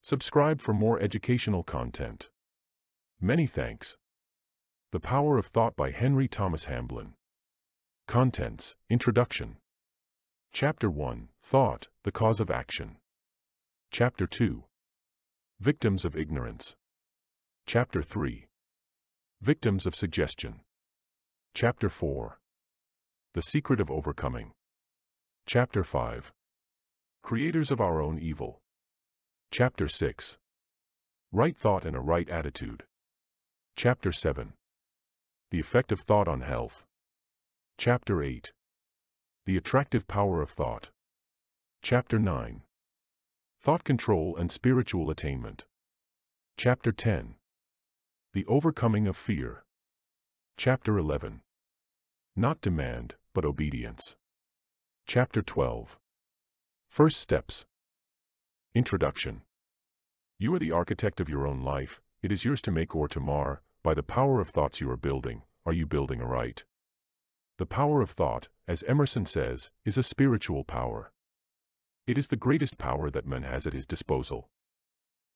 Subscribe for more educational content. Many thanks. The Power of Thought by Henry Thomas Hamblin. Contents: Introduction. Chapter 1, Thought, the Cause of Action. Chapter 2, Victims of Ignorance. Chapter 3, Victims of Suggestion. Chapter 4, The Secret of Overcoming. Chapter 5, Creators of Our Own Evil. Chapter 6, Right Thought and a Right Attitude. Chapter 7, The Effect of Thought on Health. Chapter 8, The Attractive Power of Thought. Chapter 9, Thought Control and Spiritual Attainment. Chapter 10, The Overcoming of Fear. Chapter 11, Not Demand, but Obedience. Chapter 12, First Steps. Introduction. You are the architect of your own life. It is yours to make or to mar. By the power of thoughts you are building, are you building aright? The power of thought, as Emerson says, is a spiritual power. It is the greatest power that man has at his disposal.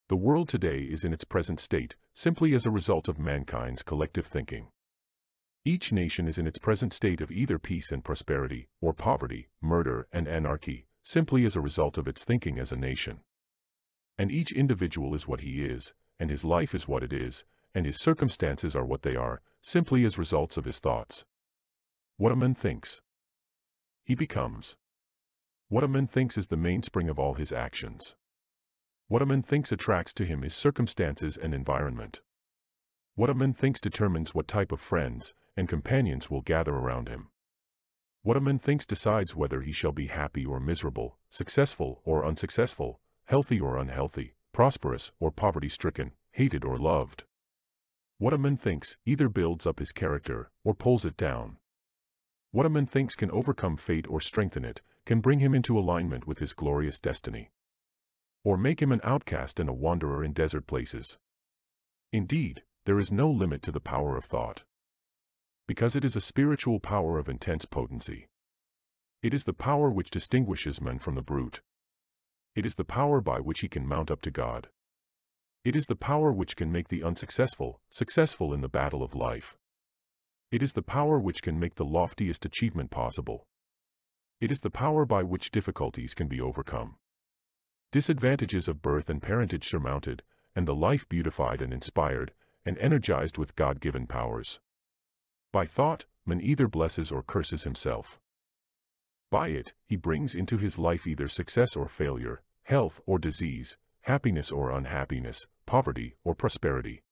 The world today is in its present state, simply as a result of mankind's collective thinking. Each nation is in its present state of either peace and prosperity, or poverty, murder, and anarchy, simply as a result of its thinking as a nation. And each individual is what he is, and his life is what it is, and his circumstances are what they are, simply as results of his thoughts. What a man thinks, he becomes. What a man thinks is the mainspring of all his actions. What a man thinks attracts to him his circumstances and environment. What a man thinks determines what type of friends and companions will gather around him. What a man thinks decides whether he shall be happy or miserable, successful or unsuccessful, healthy or unhealthy, prosperous or poverty-stricken, hated or loved. What a man thinks either builds up his character or pulls it down. What a man thinks can overcome fate or strengthen it, can bring him into alignment with his glorious destiny, or make him an outcast and a wanderer in desert places. Indeed, there is no limit to the power of thought, because it is a spiritual power of intense potency. It is the power which distinguishes man from the brute. It is the power by which he can mount up to God. It is the power which can make the unsuccessful successful in the battle of life. It is the power which can make the loftiest achievement possible. It is the power by which difficulties can be overcome, disadvantages of birth and parentage surmounted, and the life beautified and inspired, and energized with God-given powers. By thought, man either blesses or curses himself. By it, he brings into his life either success or failure, health or disease, happiness or unhappiness, poverty or prosperity.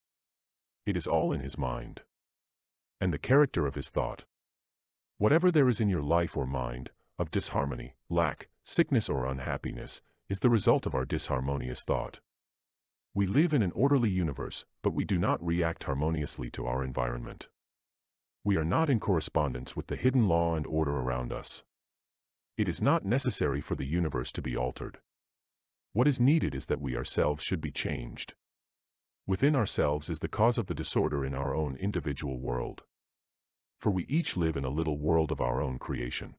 It is all in his mind and the character of his thought. Whatever there is in your life or mind, of disharmony, lack, sickness or unhappiness, is the result of our disharmonious thought. We live in an orderly universe, but we do not react harmoniously to our environment. We are not in correspondence with the hidden law and order around us. It is not necessary for the universe to be altered. What is needed is that we ourselves should be changed. Within ourselves is the cause of the disorder in our own individual world. For we each live in a little world of our own creation.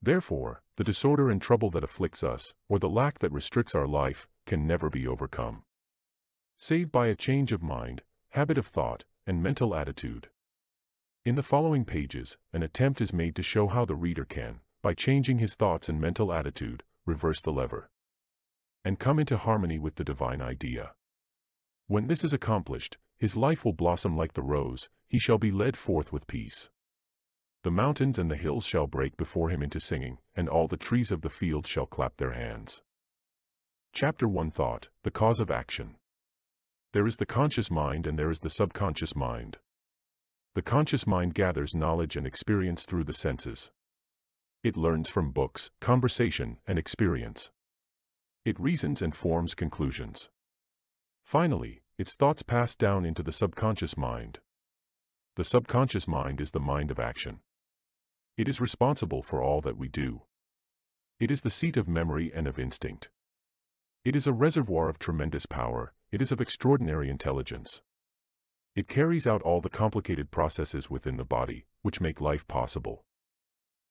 Therefore, the disorder and trouble that afflicts us, or the lack that restricts our life, can never be overcome, save by a change of mind, habit of thought, and mental attitude. In the following pages, an attempt is made to show how the reader can, by changing his thoughts and mental attitude, reverse the lever, and come into harmony with the divine idea. When this is accomplished, his life will blossom like the rose, he shall be led forth with peace. The mountains and the hills shall break before him into singing, and all the trees of the field shall clap their hands. Chapter 1, Thought, the Cause of Action. There is the conscious mind and there is the subconscious mind. The conscious mind gathers knowledge and experience through the senses. It learns from books, conversation, and experience. It reasons and forms conclusions. Finally, its thoughts pass down into the subconscious mind. The subconscious mind is the mind of action. It is responsible for all that we do. It is the seat of memory and of instinct. It is a reservoir of tremendous power. It is of extraordinary intelligence. It carries out all the complicated processes within the body, which make life possible.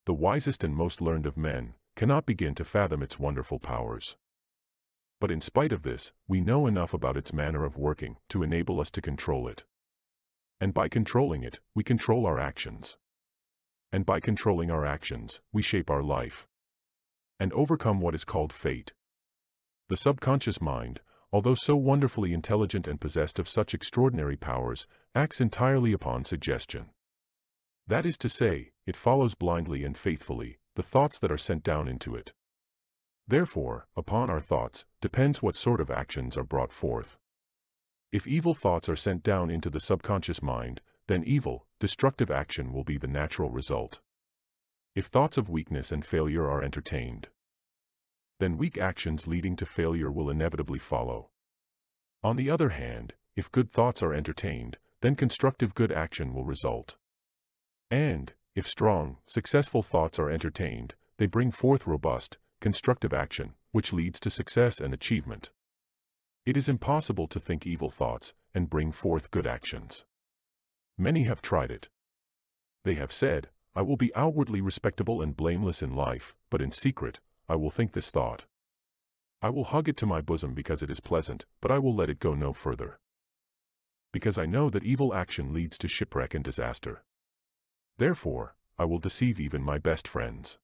The wisest and most learned of men cannot begin to fathom its wonderful powers. But in spite of this, we know enough about its manner of working to enable us to control it. And by controlling it, we control our actions. And by controlling our actions, we shape our life and overcome what is called fate. The subconscious mind, although so wonderfully intelligent and possessed of such extraordinary powers, acts entirely upon suggestion. That is to say, it follows blindly and faithfully the thoughts that are sent down into it. Therefore, upon our thoughts depends what sort of actions are brought forth. If evil thoughts are sent down into the subconscious mind, then evil, destructive action will be the natural result. If thoughts of weakness and failure are entertained, then weak actions leading to failure will inevitably follow. On the other hand, if good thoughts are entertained, then constructive good action will result. And, if strong, successful thoughts are entertained, they bring forth robust, constructive action, which leads to success and achievement. It is impossible to think evil thoughts and bring forth good actions. Many have tried it. They have said, "I will be outwardly respectable and blameless in life, but in secret, I will think this thought. I will hug it to my bosom because it is pleasant, but I will let it go no further. Because I know that evil action leads to shipwreck and disaster. Therefore, I will deceive even my best friends.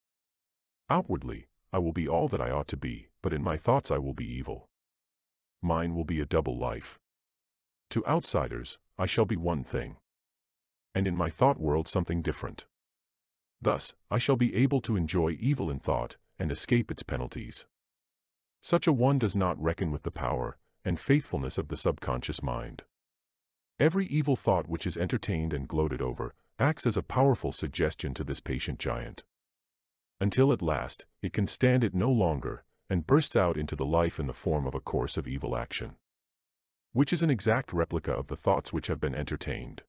Outwardly, I will be all that I ought to be, but in my thoughts I will be evil. Mine will be a double life. To outsiders, I shall be one thing, and in my thought world something different. Thus, I shall be able to enjoy evil in thought and escape its penalties." Such a one does not reckon with the power and faithfulness of the subconscious mind. Every evil thought which is entertained and gloated over acts as a powerful suggestion to this patient giant, until at last it can stand it no longer and bursts out into the life in the form of a course of evil action, which is an exact replica of the thoughts which have been entertained.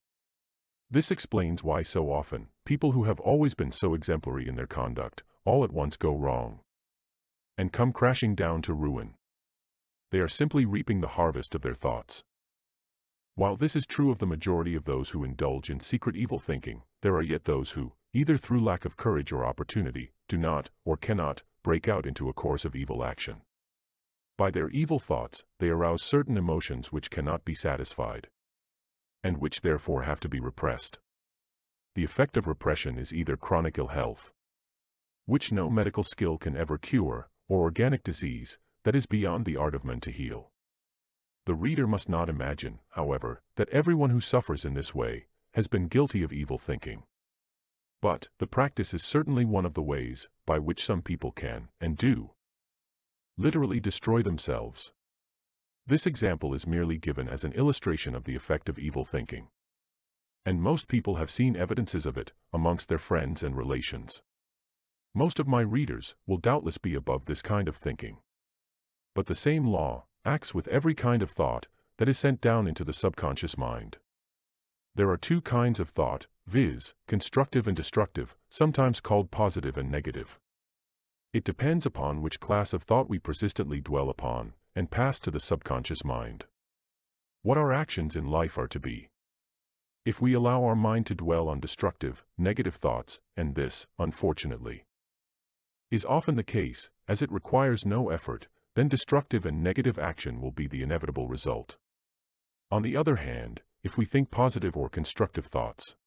This explains why so often people who have always been so exemplary in their conduct all at once go wrong and come crashing down to ruin. They are simply reaping the harvest of their thoughts. While this is true of the majority of those who indulge in secret evil thinking, there are yet those who, either through lack of courage or opportunity, do not, or cannot, break out into a course of evil action. By their evil thoughts, they arouse certain emotions which cannot be satisfied, and which therefore have to be repressed. The effect of repression is either chronic ill health, which no medical skill can ever cure, or organic disease that is beyond the art of man to heal. The reader must not imagine, however, that everyone who suffers in this way has been guilty of evil thinking. But the practice is certainly one of the ways by which some people can, and do, literally destroy themselves. This example is merely given as an illustration of the effect of evil thinking, and most people have seen evidences of it amongst their friends and relations. Most of my readers will doubtless be above this kind of thinking. But the same law acts with every kind of thought that is sent down into the subconscious mind. There are two kinds of thought, viz., constructive and destructive, sometimes called positive and negative. It depends upon which class of thought we persistently dwell upon and pass to the subconscious mind, what our actions in life are to be. If we allow our mind to dwell on destructive, negative thoughts, and this, unfortunately, is often the case, as it requires no effort, then destructive and negative action will be the inevitable result. On the other hand, if we think positive or constructive thoughts,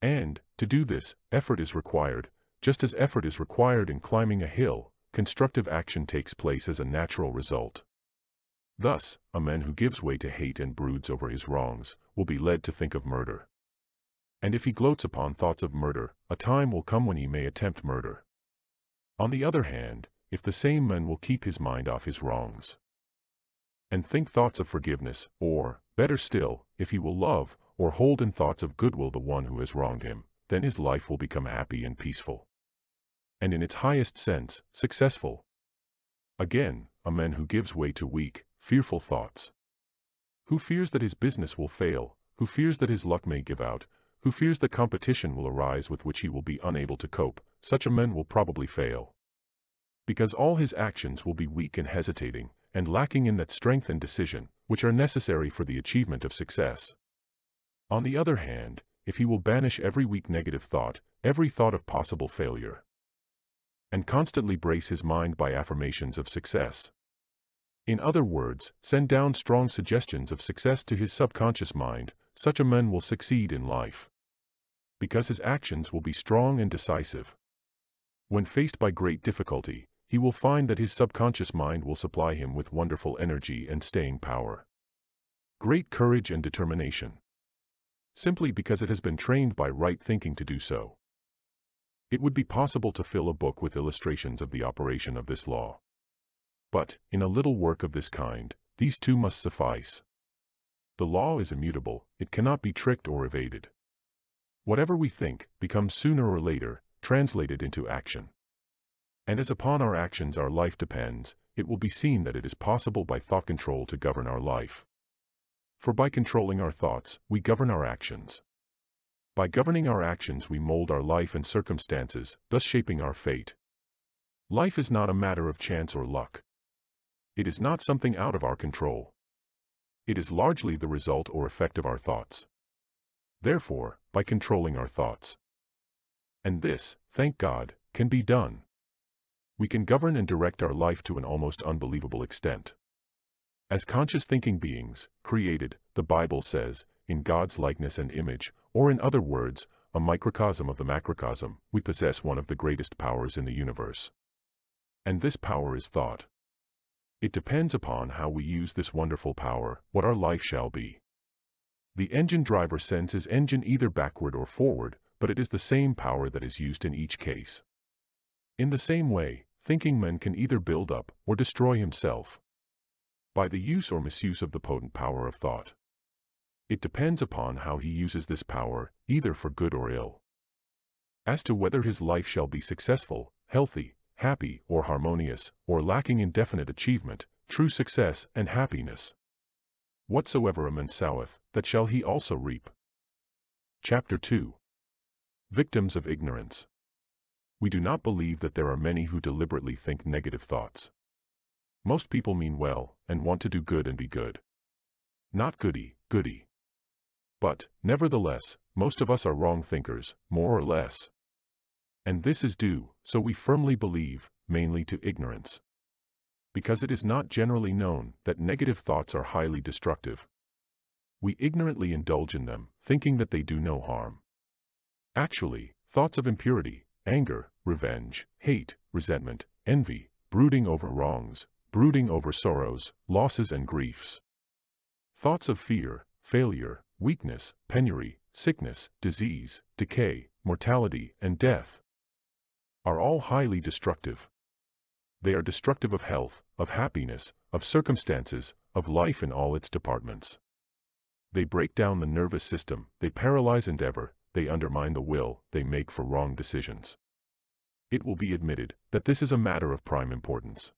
and, to do this, effort is required, just as effort is required in climbing a hill, constructive action takes place as a natural result. Thus, a man who gives way to hate and broods over his wrongs will be led to think of murder. And if he gloats upon thoughts of murder, a time will come when he may attempt murder. On the other hand, if the same man will keep his mind off his wrongs and think thoughts of forgiveness, or, better still, if he will love or hold in thoughts of goodwill the one who has wronged him, then his life will become happy and peaceful, and in its highest sense, successful. Again, a man who gives way to weak, fearful thoughts, who fears that his business will fail, who fears that his luck may give out, who fears that competition will arise with which he will be unable to cope, such a man will probably fail, because all his actions will be weak and hesitating, and lacking in that strength and decision which are necessary for the achievement of success. On the other hand, if he will banish every weak negative thought, every thought of possible failure, and constantly brace his mind by affirmations of success, In other words, send down strong suggestions of success to his subconscious mind. Such a man will succeed in life, because his actions will be strong and decisive. When faced by great difficulty, he will find that his subconscious mind will supply him with wonderful energy and staying power, great courage and determination, simply because it has been trained by right thinking to do so. It would be possible to fill a book with illustrations of the operation of this law. But, in a little work of this kind, these two must suffice. The law is immutable, it cannot be tricked or evaded. Whatever we think, becomes sooner or later, translated into action. And as upon our actions our life depends, it will be seen that it is possible by thought control to govern our life. For by controlling our thoughts, we govern our actions. By governing our actions we mold our life and circumstances, thus shaping our fate. Life is not a matter of chance or luck. It is not something out of our control. It is largely the result or effect of our thoughts. Therefore, by controlling our thoughts, and this, thank God, can be done, we can govern and direct our life to an almost unbelievable extent. As conscious thinking beings, created, the Bible says, in God's likeness and image, or in other words, a microcosm of the macrocosm, we possess one of the greatest powers in the universe. And this power is thought. It depends upon how we use this wonderful power, what our life shall be. The engine driver sends his engine either backward or forward, but it is the same power that is used in each case. In the same way, thinking man can either build up or destroy himself by the use or misuse of the potent power of thought. It depends upon how he uses this power, either for good or ill. As to whether his life shall be successful, healthy, happy, or harmonious, or lacking in definite achievement, true success and happiness. Whatsoever a man soweth, that shall he also reap. Chapter 2. Victims of ignorance. We do not believe that there are many who deliberately think negative thoughts. Most people mean well, and want to do good and be good. Not goody, goody. But, nevertheless, most of us are wrong thinkers, more or less. And this is due, so we firmly believe, mainly to ignorance. Because it is not generally known that negative thoughts are highly destructive. We ignorantly indulge in them, thinking that they do no harm. Actually, thoughts of impurity, anger, revenge, hate, resentment, envy, brooding over wrongs, brooding over sorrows, losses and griefs. Thoughts of fear, failure, weakness, penury, sickness, disease, decay, mortality, and death are all highly destructive. They are destructive of health, of happiness, of circumstances, of life in all its departments. They break down the nervous system, they paralyze endeavor, they undermine the will, they make for wrong decisions. It will be admitted that this is a matter of prime importance.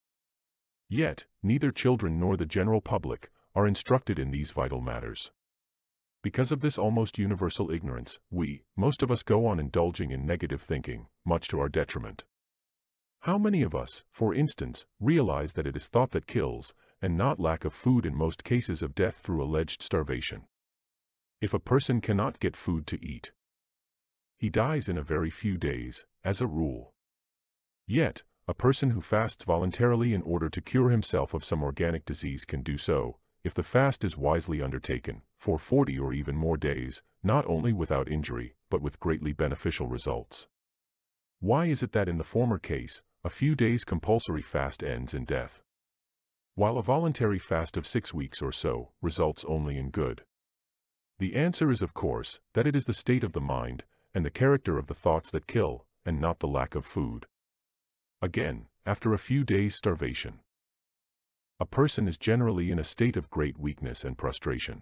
Yet, neither children nor the general public are instructed in these vital matters. Because of this almost universal ignorance, most of us go on indulging in negative thinking, much to our detriment. How many of us, for instance, realize that it is thought that kills, and not lack of food in most cases of death through alleged starvation? If a person cannot get food to eat, he dies in a very few days, as a rule. Yet, a person who fasts voluntarily in order to cure himself of some organic disease can do so, if the fast is wisely undertaken, for 40 or even more days, not only without injury, but with greatly beneficial results. Why is it that in the former case, a few days compulsory fast ends in death, while a voluntary fast of 6 weeks or so results only in good? The answer is of course, that it is the state of the mind, and the character of the thoughts that kill, and not the lack of food. Again, after a few days' starvation, a person is generally in a state of great weakness and prostration.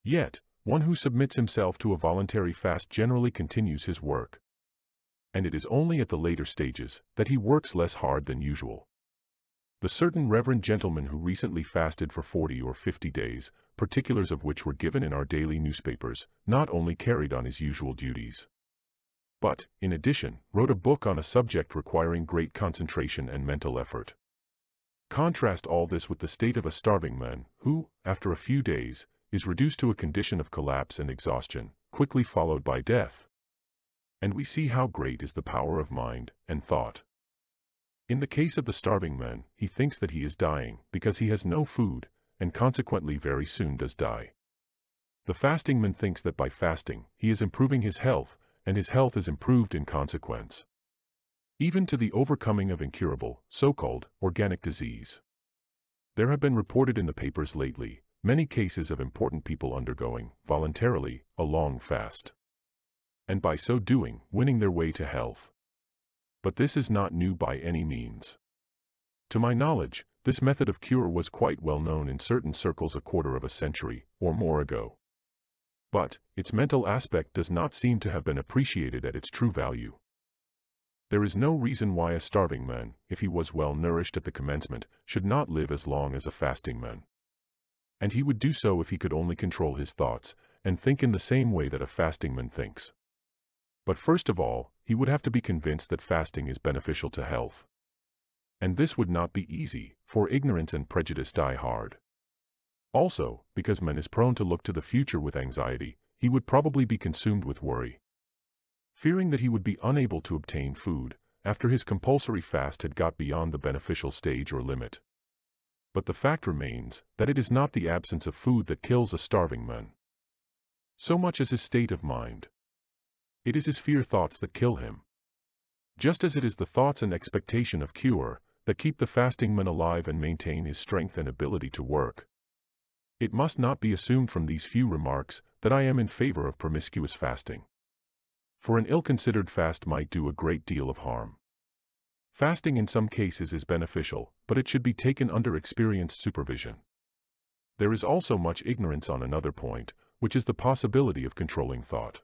Yet, one who submits himself to a voluntary fast generally continues his work. And it is only at the later stages that he works less hard than usual. The certain reverend gentleman who recently fasted for 40 or 50 days, particulars of which were given in our daily newspapers, not only carried on his usual duties, but, in addition, wrote a book on a subject requiring great concentration and mental effort. Contrast all this with the state of a starving man, who, after a few days, is reduced to a condition of collapse and exhaustion, quickly followed by death. And we see how great is the power of mind and thought. In the case of the starving man, he thinks that he is dying because he has no food, and consequently very soon does die. The fasting man thinks that by fasting, he is improving his health, and his health is improved in consequence. Even to the overcoming of incurable, so-called, organic disease. There have been reported in the papers lately many cases of important people undergoing, voluntarily, a long fast, and by so doing, winning their way to health. But this is not new by any means. To my knowledge, this method of cure was quite well known in certain circles a quarter of a century or more ago. But its mental aspect does not seem to have been appreciated at its true value. There is no reason why a starving man, if he was well nourished at the commencement, should not live as long as a fasting man. And he would do so if he could only control his thoughts, and think in the same way that a fasting man thinks. But first of all, he would have to be convinced that fasting is beneficial to health. And this would not be easy, for ignorance and prejudice die hard. Also, because man is prone to look to the future with anxiety, he would probably be consumed with worry, fearing that he would be unable to obtain food after his compulsory fast had got beyond the beneficial stage or limit. But the fact remains that it is not the absence of food that kills a starving man, so much as his state of mind. It is his fear thoughts that kill him. Just as it is the thoughts and expectation of cure that keep the fasting man alive and maintain his strength and ability to work. It must not be assumed from these few remarks that I am in favor of promiscuous fasting. For an ill-considered fast might do a great deal of harm. Fasting in some cases is beneficial, but it should be taken under experienced supervision. There is also much ignorance on another point, which is the possibility of controlling thought.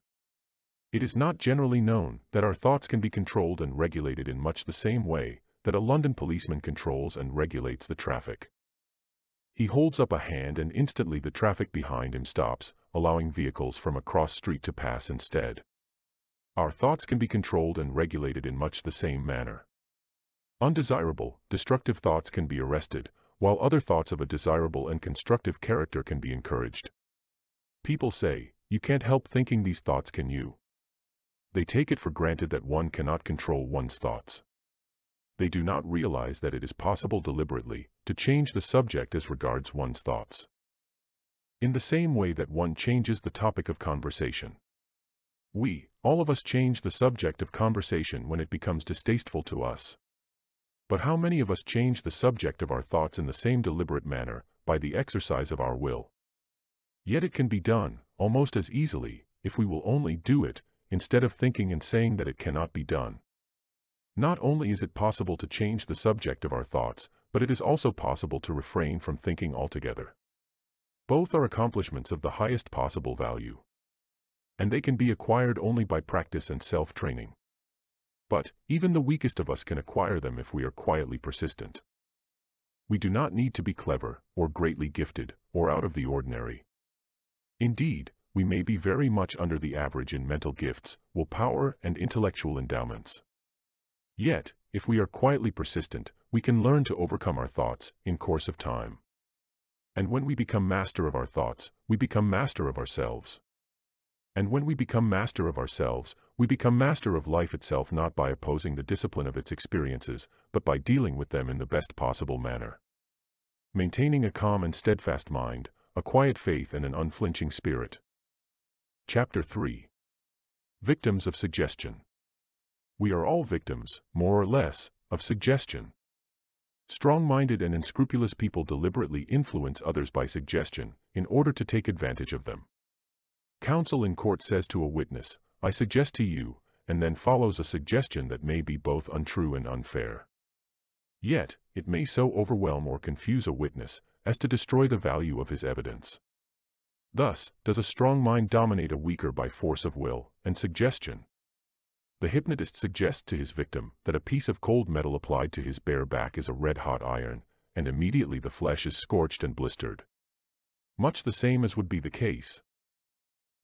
It is not generally known that our thoughts can be controlled and regulated in much the same way that a London policeman controls and regulates the traffic. He holds up a hand and instantly the traffic behind him stops, allowing vehicles from a cross street to pass instead. Our thoughts can be controlled and regulated in much the same manner. Undesirable, destructive thoughts can be arrested, while other thoughts of a desirable and constructive character can be encouraged. People say, "You can't help thinking these thoughts, can you?" They take it for granted that one cannot control one's thoughts. They do not realize that it is possible deliberately to change the subject as regards one's thoughts, in the same way that one changes the topic of conversation. We, all of us, change the subject of conversation when it becomes distasteful to us. But how many of us change the subject of our thoughts in the same deliberate manner, by the exercise of our will? Yet it can be done, almost as easily, if we will only do it, instead of thinking and saying that it cannot be done. Not only is it possible to change the subject of our thoughts, but it is also possible to refrain from thinking altogether. Both are accomplishments of the highest possible value. And they can be acquired only by practice and self-training. But, even the weakest of us can acquire them if we are quietly persistent. We do not need to be clever, or greatly gifted, or out of the ordinary. Indeed, we may be very much under the average in mental gifts, willpower, and intellectual endowments. Yet, if we are quietly persistent, we can learn to overcome our thoughts in course of time. And when we become master of our thoughts, we become master of ourselves. And when we become master of ourselves, we become master of life itself, not by opposing the discipline of its experiences, but by dealing with them in the best possible manner. Maintaining a calm and steadfast mind, a quiet faith and an unflinching spirit. Chapter 3. Victims of Suggestion. We are all victims, more or less, of suggestion. Strong-minded and unscrupulous people deliberately influence others by suggestion, in order to take advantage of them. Counsel in court says to a witness, "I suggest to you," and then follows a suggestion that may be both untrue and unfair. Yet, it may so overwhelm or confuse a witness as to destroy the value of his evidence. Thus, does a strong mind dominate a weaker by force of will and suggestion. The hypnotist suggests to his victim that a piece of cold metal applied to his bare back is a red-hot iron, and immediately the flesh is scorched and blistered. Much the same as would be the case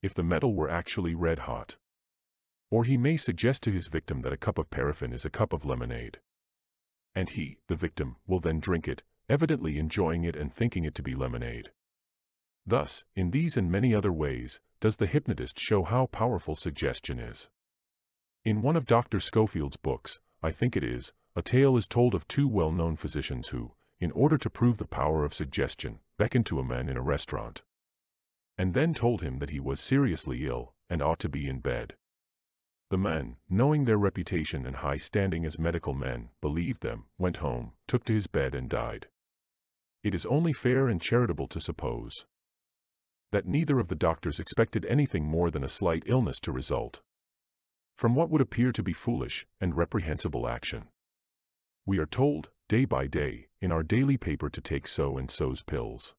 if the metal were actually red-hot. Or he may suggest to his victim that a cup of paraffin is a cup of lemonade. And he, the victim, will then drink it, evidently enjoying it and thinking it to be lemonade. Thus, in these and many other ways, does the hypnotist show how powerful suggestion is. In one of Dr. Schofield's books, I think it is, a tale is told of two well-known physicians who, in order to prove the power of suggestion, beckoned to a man in a restaurant, and then told him that he was seriously ill and ought to be in bed. The man, knowing their reputation and high standing as medical men, believed them, went home, took to his bed and died. It is only fair and charitable to suppose that neither of the doctors expected anything more than a slight illness to result from what would appear to be foolish and reprehensible action. We are told, day by day, in our daily paper to take so-and-so's pills.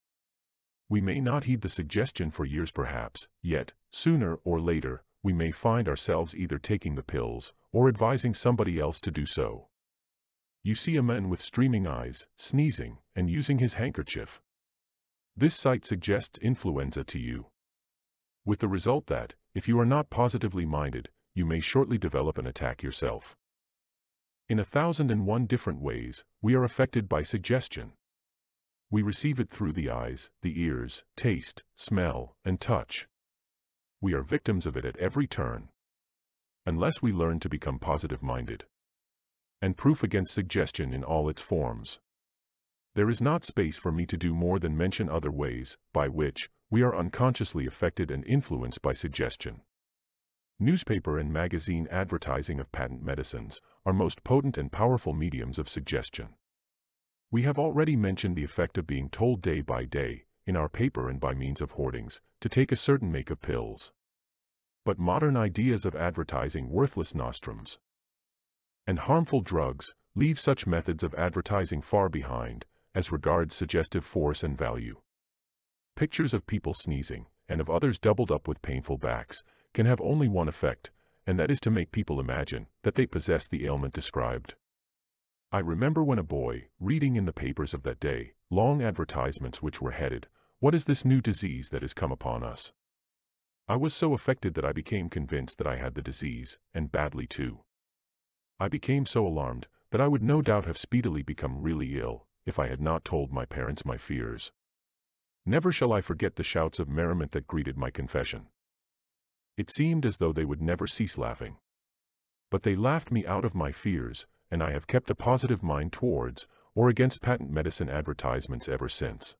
We may not heed the suggestion for years perhaps, yet, sooner or later, we may find ourselves either taking the pills or advising somebody else to do so. You see a man with streaming eyes, sneezing, and using his handkerchief. This sight suggests influenza to you, with the result that, if you are not positively minded, you may shortly develop an attack yourself. In 1,001 different ways, we are affected by suggestion. We receive it through the eyes, the ears, taste, smell, and touch. We are victims of it at every turn, unless we learn to become positive-minded and proof against suggestion in all its forms. There is not space for me to do more than mention other ways by which we are unconsciously affected and influenced by suggestion. Newspaper and magazine advertising of patent medicines are most potent and powerful mediums of suggestion. We have already mentioned the effect of being told day by day, in our paper and by means of hoardings, to take a certain make of pills. But modern ideas of advertising worthless nostrums and harmful drugs leave such methods of advertising far behind, as regards suggestive force and value. Pictures of people sneezing, and of others doubled up with painful backs, can have only one effect, and that is to make people imagine that they possess the ailment described. I remember when a boy, reading in the papers of that day, long advertisements which were headed, "What is this new disease that has come upon us?" I was so affected that I became convinced that I had the disease, and badly too. I became so alarmed that I would no doubt have speedily become really ill, if I had not told my parents my fears. Never shall I forget the shouts of merriment that greeted my confession. It seemed as though they would never cease laughing. But they laughed me out of my fears, and I have kept a positive mind towards, or against patent medicine advertisements ever since.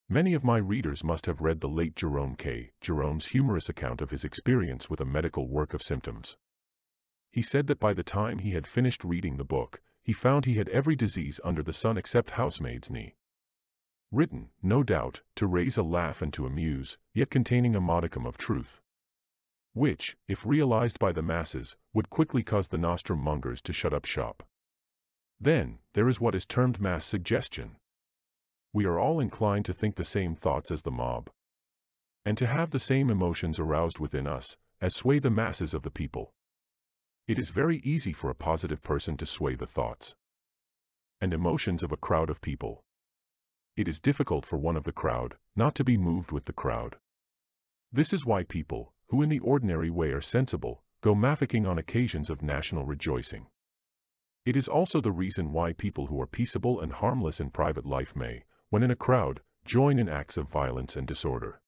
Many of my readers must have read the late Jerome K. Jerome's humorous account of his experience with a medical work of symptoms. He said that by the time he had finished reading the book, he found he had every disease under the sun except housemaid's knee. Written, no doubt, to raise a laugh and to amuse, yet containing a modicum of truth, which, if realized by the masses, would quickly cause the nostrum mongers to shut up shop. Then, there is what is termed mass suggestion. We are all inclined to think the same thoughts as the mob, and to have the same emotions aroused within us, as sway the masses of the people. It is very easy for a positive person to sway the thoughts and emotions of a crowd of people. It is difficult for one of the crowd not to be moved with the crowd. This is why people, who in the ordinary way are sensible, go mafficking on occasions of national rejoicing. It is also the reason why people who are peaceable and harmless in private life may, when in a crowd, join in acts of violence and disorder.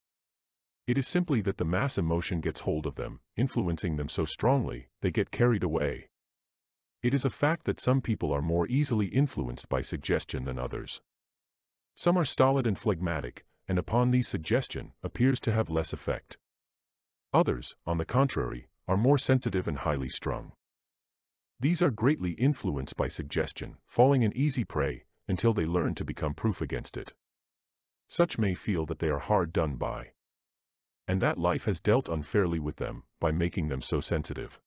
It is simply that the mass emotion gets hold of them, influencing them so strongly, they get carried away. It is a fact that some people are more easily influenced by suggestion than others. Some are stolid and phlegmatic, and upon these suggestion appears to have less effect. Others, on the contrary, are more sensitive and highly strung. These are greatly influenced by suggestion, falling an easy prey, until they learn to become proof against it. Such may feel that they are hard done by, and that life has dealt unfairly with them, by making them so sensitive.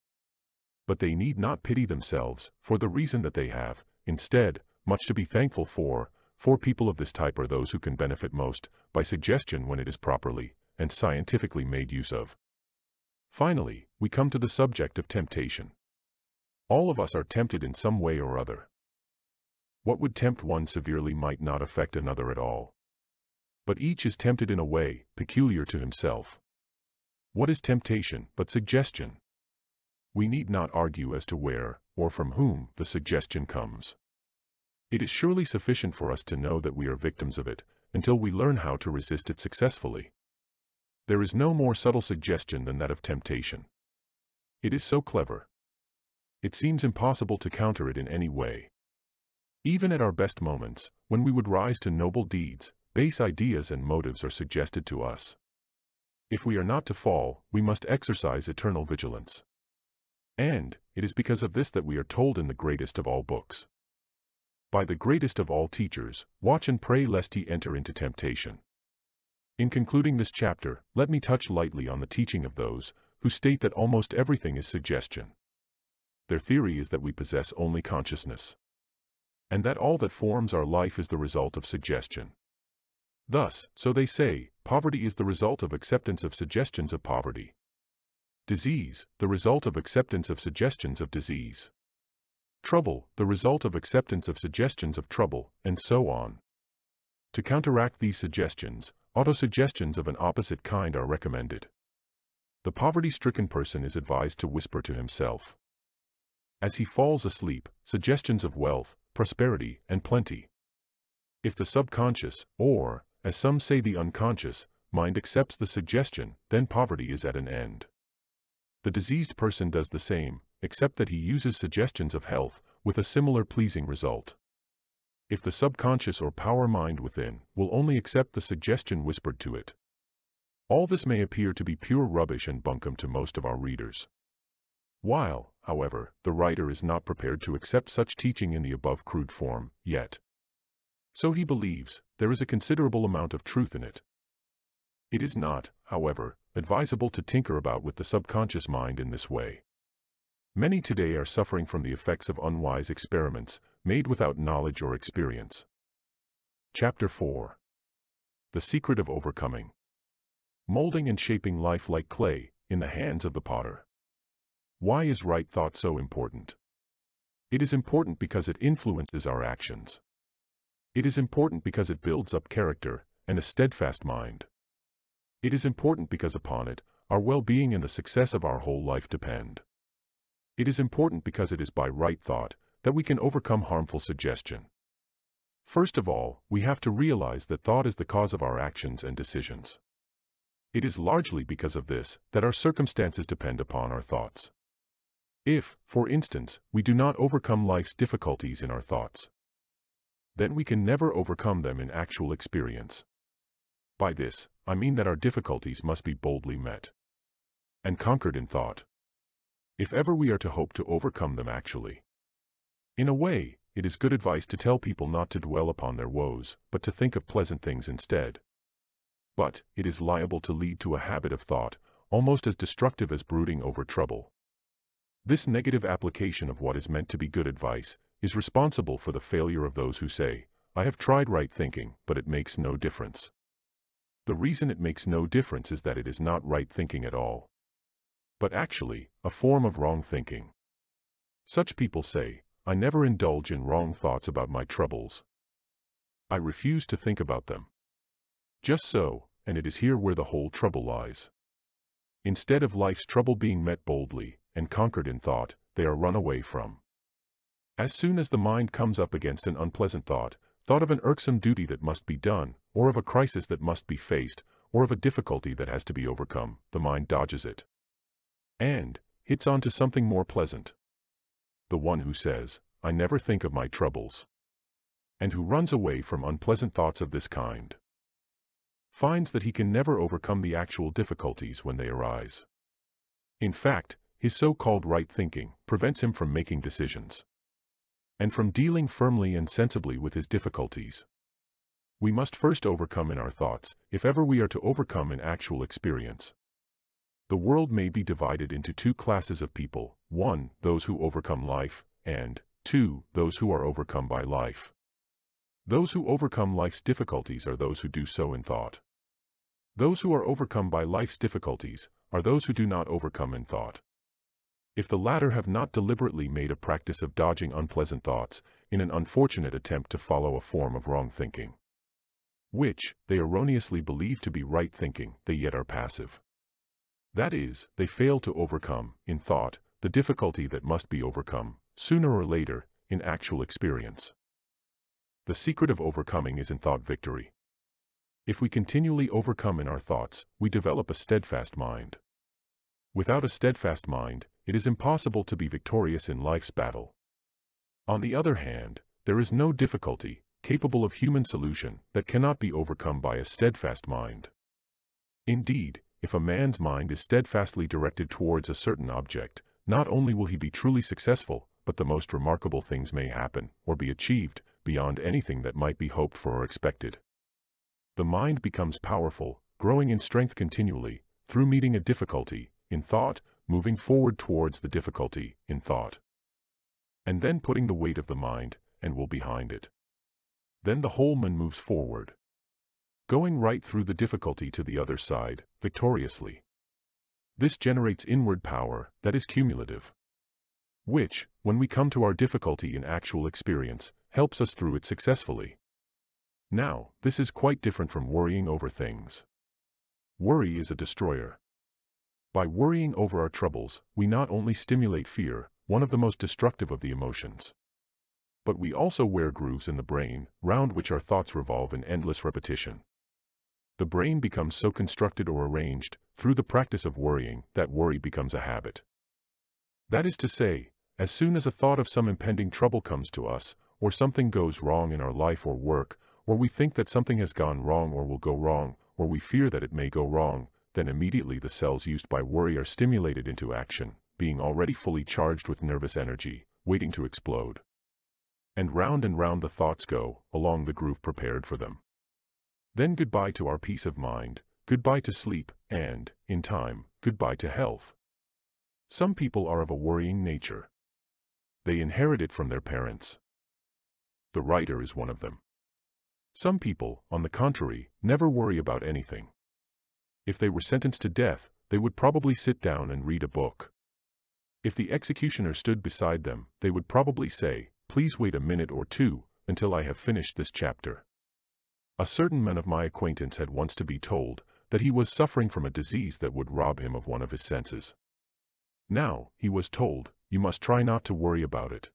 But they need not pity themselves, for the reason that they have, instead, much to be thankful for people of this type are those who can benefit most, by suggestion when it is properly and scientifically made use of. Finally, we come to the subject of temptation. All of us are tempted in some way or other. What would tempt one severely might not affect another at all. But each is tempted in a way peculiar to himself. What is temptation but suggestion? We need not argue as to where, or from whom, the suggestion comes. It is surely sufficient for us to know that we are victims of it, until we learn how to resist it successfully. There is no more subtle suggestion than that of temptation. It is so clever, It seems impossible to counter it in any way. Even at our best moments, when we would rise to noble deeds, base ideas and motives are suggested to us. If we are not to fall, we must exercise eternal vigilance. And it is because of this that we are told in the greatest of all books, by the greatest of all teachers, watch and pray lest ye enter into temptation. In concluding this chapter, let me touch lightly on the teaching of those who state that almost everything is suggestion. Their theory is that we possess only consciousness, and that all that forms our life is the result of suggestion. Thus, so they say, poverty is the result of acceptance of suggestions of poverty. Disease, the result of acceptance of suggestions of disease. Trouble, the result of acceptance of suggestions of trouble, and so on. To counteract these suggestions, autosuggestions of an opposite kind are recommended. The poverty-stricken person is advised to whisper to himself, as he falls asleep, suggestions of wealth, prosperity, and plenty. If the subconscious, or, as some say the unconscious, mind accepts the suggestion, then poverty is at an end. The diseased person does the same, except that he uses suggestions of health, with a similar pleasing result. If the subconscious or power mind within will only accept the suggestion whispered to it, all this may appear to be pure rubbish and bunkum to most of our readers. While, however, the writer is not prepared to accept such teaching in the above crude form, yet, so he believes, there is a considerable amount of truth in it. It is not, however, advisable to tinker about with the subconscious mind in this way. Many today are suffering from the effects of unwise experiments, made without knowledge or experience. Chapter 4. The Secret of Overcoming. Molding and shaping life like clay, in the hands of the potter. Why is right thought so important? It is important because it influences our actions. It is important because it builds up character, and a steadfast mind. It is important because upon it, our well-being and the success of our whole life depend. It is important because it is by right thought that we can overcome harmful suggestion. First of all, we have to realize that thought is the cause of our actions and decisions. It is largely because of this that our circumstances depend upon our thoughts. If, for instance, we do not overcome life's difficulties in our thoughts, then we can never overcome them in actual experience. By this, I mean that our difficulties must be boldly met and conquered in thought, if ever we are to hope to overcome them actually. In a way, it is good advice to tell people not to dwell upon their woes, but to think of pleasant things instead. But it is liable to lead to a habit of thought, almost as destructive as brooding over trouble. This negative application of what is meant to be good advice is responsible for the failure of those who say, I have tried right thinking, but it makes no difference. The reason it makes no difference is that it is not right thinking at all, but actually, a form of wrong thinking. Such people say, I never indulge in wrong thoughts about my troubles. I refuse to think about them. Just so, and it is here where the whole trouble lies. Instead of life's trouble being met boldly and conquered in thought, they are run away from. As soon as the mind comes up against an unpleasant thought of an irksome duty that must be done, or of a crisis that must be faced, or of a difficulty that has to be overcome, the mind dodges it and hits on to something more pleasant. The one who says, I never think of my troubles, and who runs away from unpleasant thoughts of this kind, finds that he can never overcome the actual difficulties when they arise. In fact, his so-called right thinking prevents him from making decisions and from dealing firmly and sensibly with his difficulties. We must first overcome in our thoughts, if ever we are to overcome in actual experience. The world may be divided into two classes of people: 1, those who overcome life, and 2, those who are overcome by life. Those who overcome life's difficulties are those who do so in thought. Those who are overcome by life's difficulties are those who do not overcome in thought. If the latter have not deliberately made a practice of dodging unpleasant thoughts in an unfortunate attempt to follow a form of wrong thinking, which they erroneously believe to be right thinking, they yet are passive. That is, they fail to overcome, in thought, the difficulty that must be overcome, sooner or later, in actual experience. The secret of overcoming is in thought victory. If we continually overcome in our thoughts, we develop a steadfast mind. Without a steadfast mind, it is impossible to be victorious in life's battle. On the other hand, there is no difficulty capable of human solution that cannot be overcome by a steadfast mind. Indeed, if a man's mind is steadfastly directed towards a certain object, not only will he be truly successful, but the most remarkable things may happen, or be achieved, beyond anything that might be hoped for or expected. The mind becomes powerful, growing in strength continually, through meeting a difficulty, in thought, moving forward towards the difficulty, in thought, and then putting the weight of the mind and will behind it. Then the whole man moves forward, going right through the difficulty to the other side, victoriously. This generates inward power that is cumulative, which, when we come to our difficulty in actual experience, helps us through it successfully. Now, this is quite different from worrying over things. Worry is a destroyer. By worrying over our troubles, we not only stimulate fear, one of the most destructive of the emotions, but we also wear grooves in the brain, round which our thoughts revolve in endless repetition. The brain becomes so constructed or arranged, through the practice of worrying, that worry becomes a habit. That is to say, as soon as a thought of some impending trouble comes to us, or something goes wrong in our life or work, or we think that something has gone wrong or will go wrong, or we fear that it may go wrong, then immediately the cells used by worry are stimulated into action, being already fully charged with nervous energy, waiting to explode. And round the thoughts go, along the groove prepared for them. Then goodbye to our peace of mind, goodbye to sleep, and, in time, goodbye to health. Some people are of a worrying nature. They inherit it from their parents. The writer is one of them. Some people, on the contrary, never worry about anything. If they were sentenced to death, they would probably sit down and read a book. If the executioner stood beside them, they would probably say, "Please wait a minute or two, until I have finished this chapter." A certain man of my acquaintance had once to be told that he was suffering from a disease that would rob him of one of his senses. Now, he was told, "You must try not to worry about it."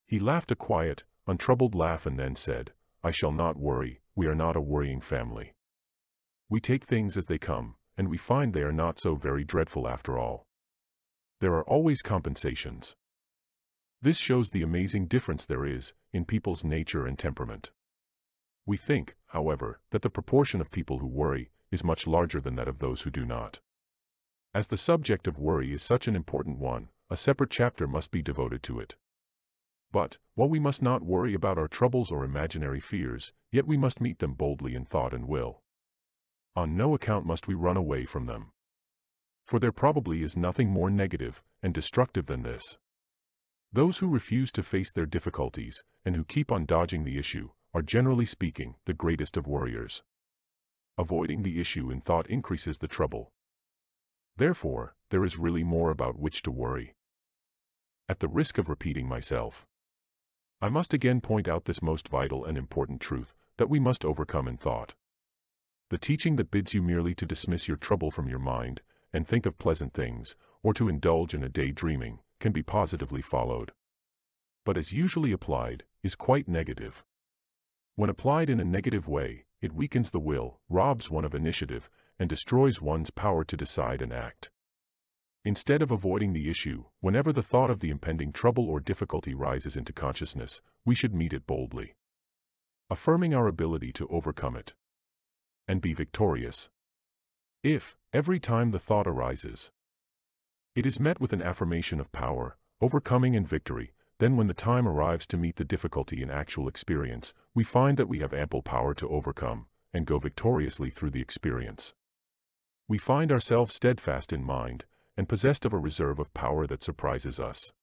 He laughed a quiet, untroubled laugh and then said, "I shall not worry, we are not a worrying family. We take things as they come, and we find they are not so very dreadful after all. There are always compensations." This shows the amazing difference there is in people's nature and temperament. We think, however, that the proportion of people who worry is much larger than that of those who do not. As the subject of worry is such an important one, a separate chapter must be devoted to it. But, while we must not worry about our troubles or imaginary fears, yet we must meet them boldly in thought and will. On no account must we run away from them. For there probably is nothing more negative and destructive than this. Those who refuse to face their difficulties, and who keep on dodging the issue, are generally speaking, the greatest of worriers. Avoiding the issue in thought increases the trouble. Therefore, there is really more about which to worry. At the risk of repeating myself, I must again point out this most vital and important truth, that we must overcome in thought. The teaching that bids you merely to dismiss your trouble from your mind, and think of pleasant things, or to indulge in a daydreaming, can be positively followed. But as usually applied, is quite negative. When applied in a negative way, it weakens the will, robs one of initiative, and destroys one's power to decide and act. Instead of avoiding the issue, whenever the thought of the impending trouble or difficulty rises into consciousness, we should meet it boldly, affirming our ability to overcome it and be victorious. If, every time the thought arises, it is met with an affirmation of power, overcoming and victory, then when the time arrives to meet the difficulty in actual experience, we find that we have ample power to overcome and go victoriously through the experience. We find ourselves steadfast in mind and possessed of a reserve of power that surprises us.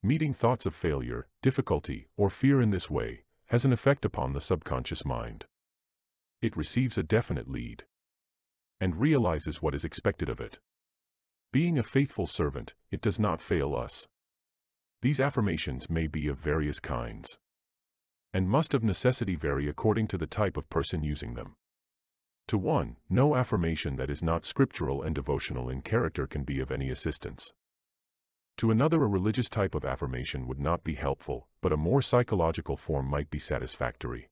Meeting thoughts of failure, difficulty, or fear in this way has an effect upon the subconscious mind. It receives a definite lead and realizes what is expected of it. Being a faithful servant, it does not fail us. These affirmations may be of various kinds, and must of necessity vary according to the type of person using them. To one, no affirmation that is not scriptural and devotional in character can be of any assistance. To another, a religious type of affirmation would not be helpful, but a more psychological form might be satisfactory.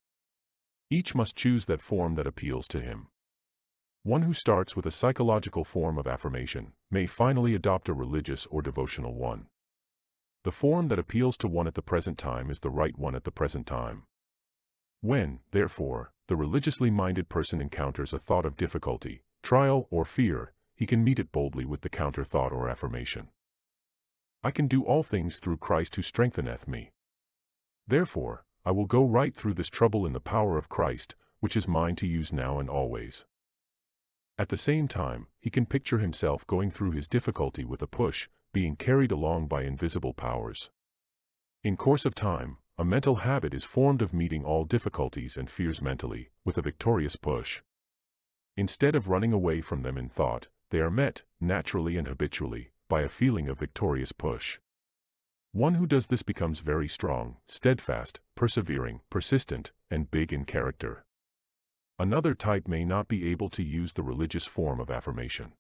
Each must choose that form that appeals to him. One who starts with a psychological form of affirmation may finally adopt a religious or devotional one. The form that appeals to one at the present time is the right one at the present time. When, therefore, the religiously minded person encounters a thought of difficulty, trial, or fear, he can meet it boldly with the counter thought or affirmation. I can do all things through Christ who strengtheneth me. Therefore, I will go right through this trouble in the power of Christ, which is mine to use now and always. At the same time, he can picture himself going through his difficulty with a push, being carried along by invisible powers. In course of time, a mental habit is formed of meeting all difficulties and fears mentally, with a victorious push. Instead of running away from them in thought, they are met, naturally and habitually, by a feeling of victorious push. One who does this becomes very strong, steadfast, persevering, persistent, and big in character. Another type may not be able to use the religious form of affirmation.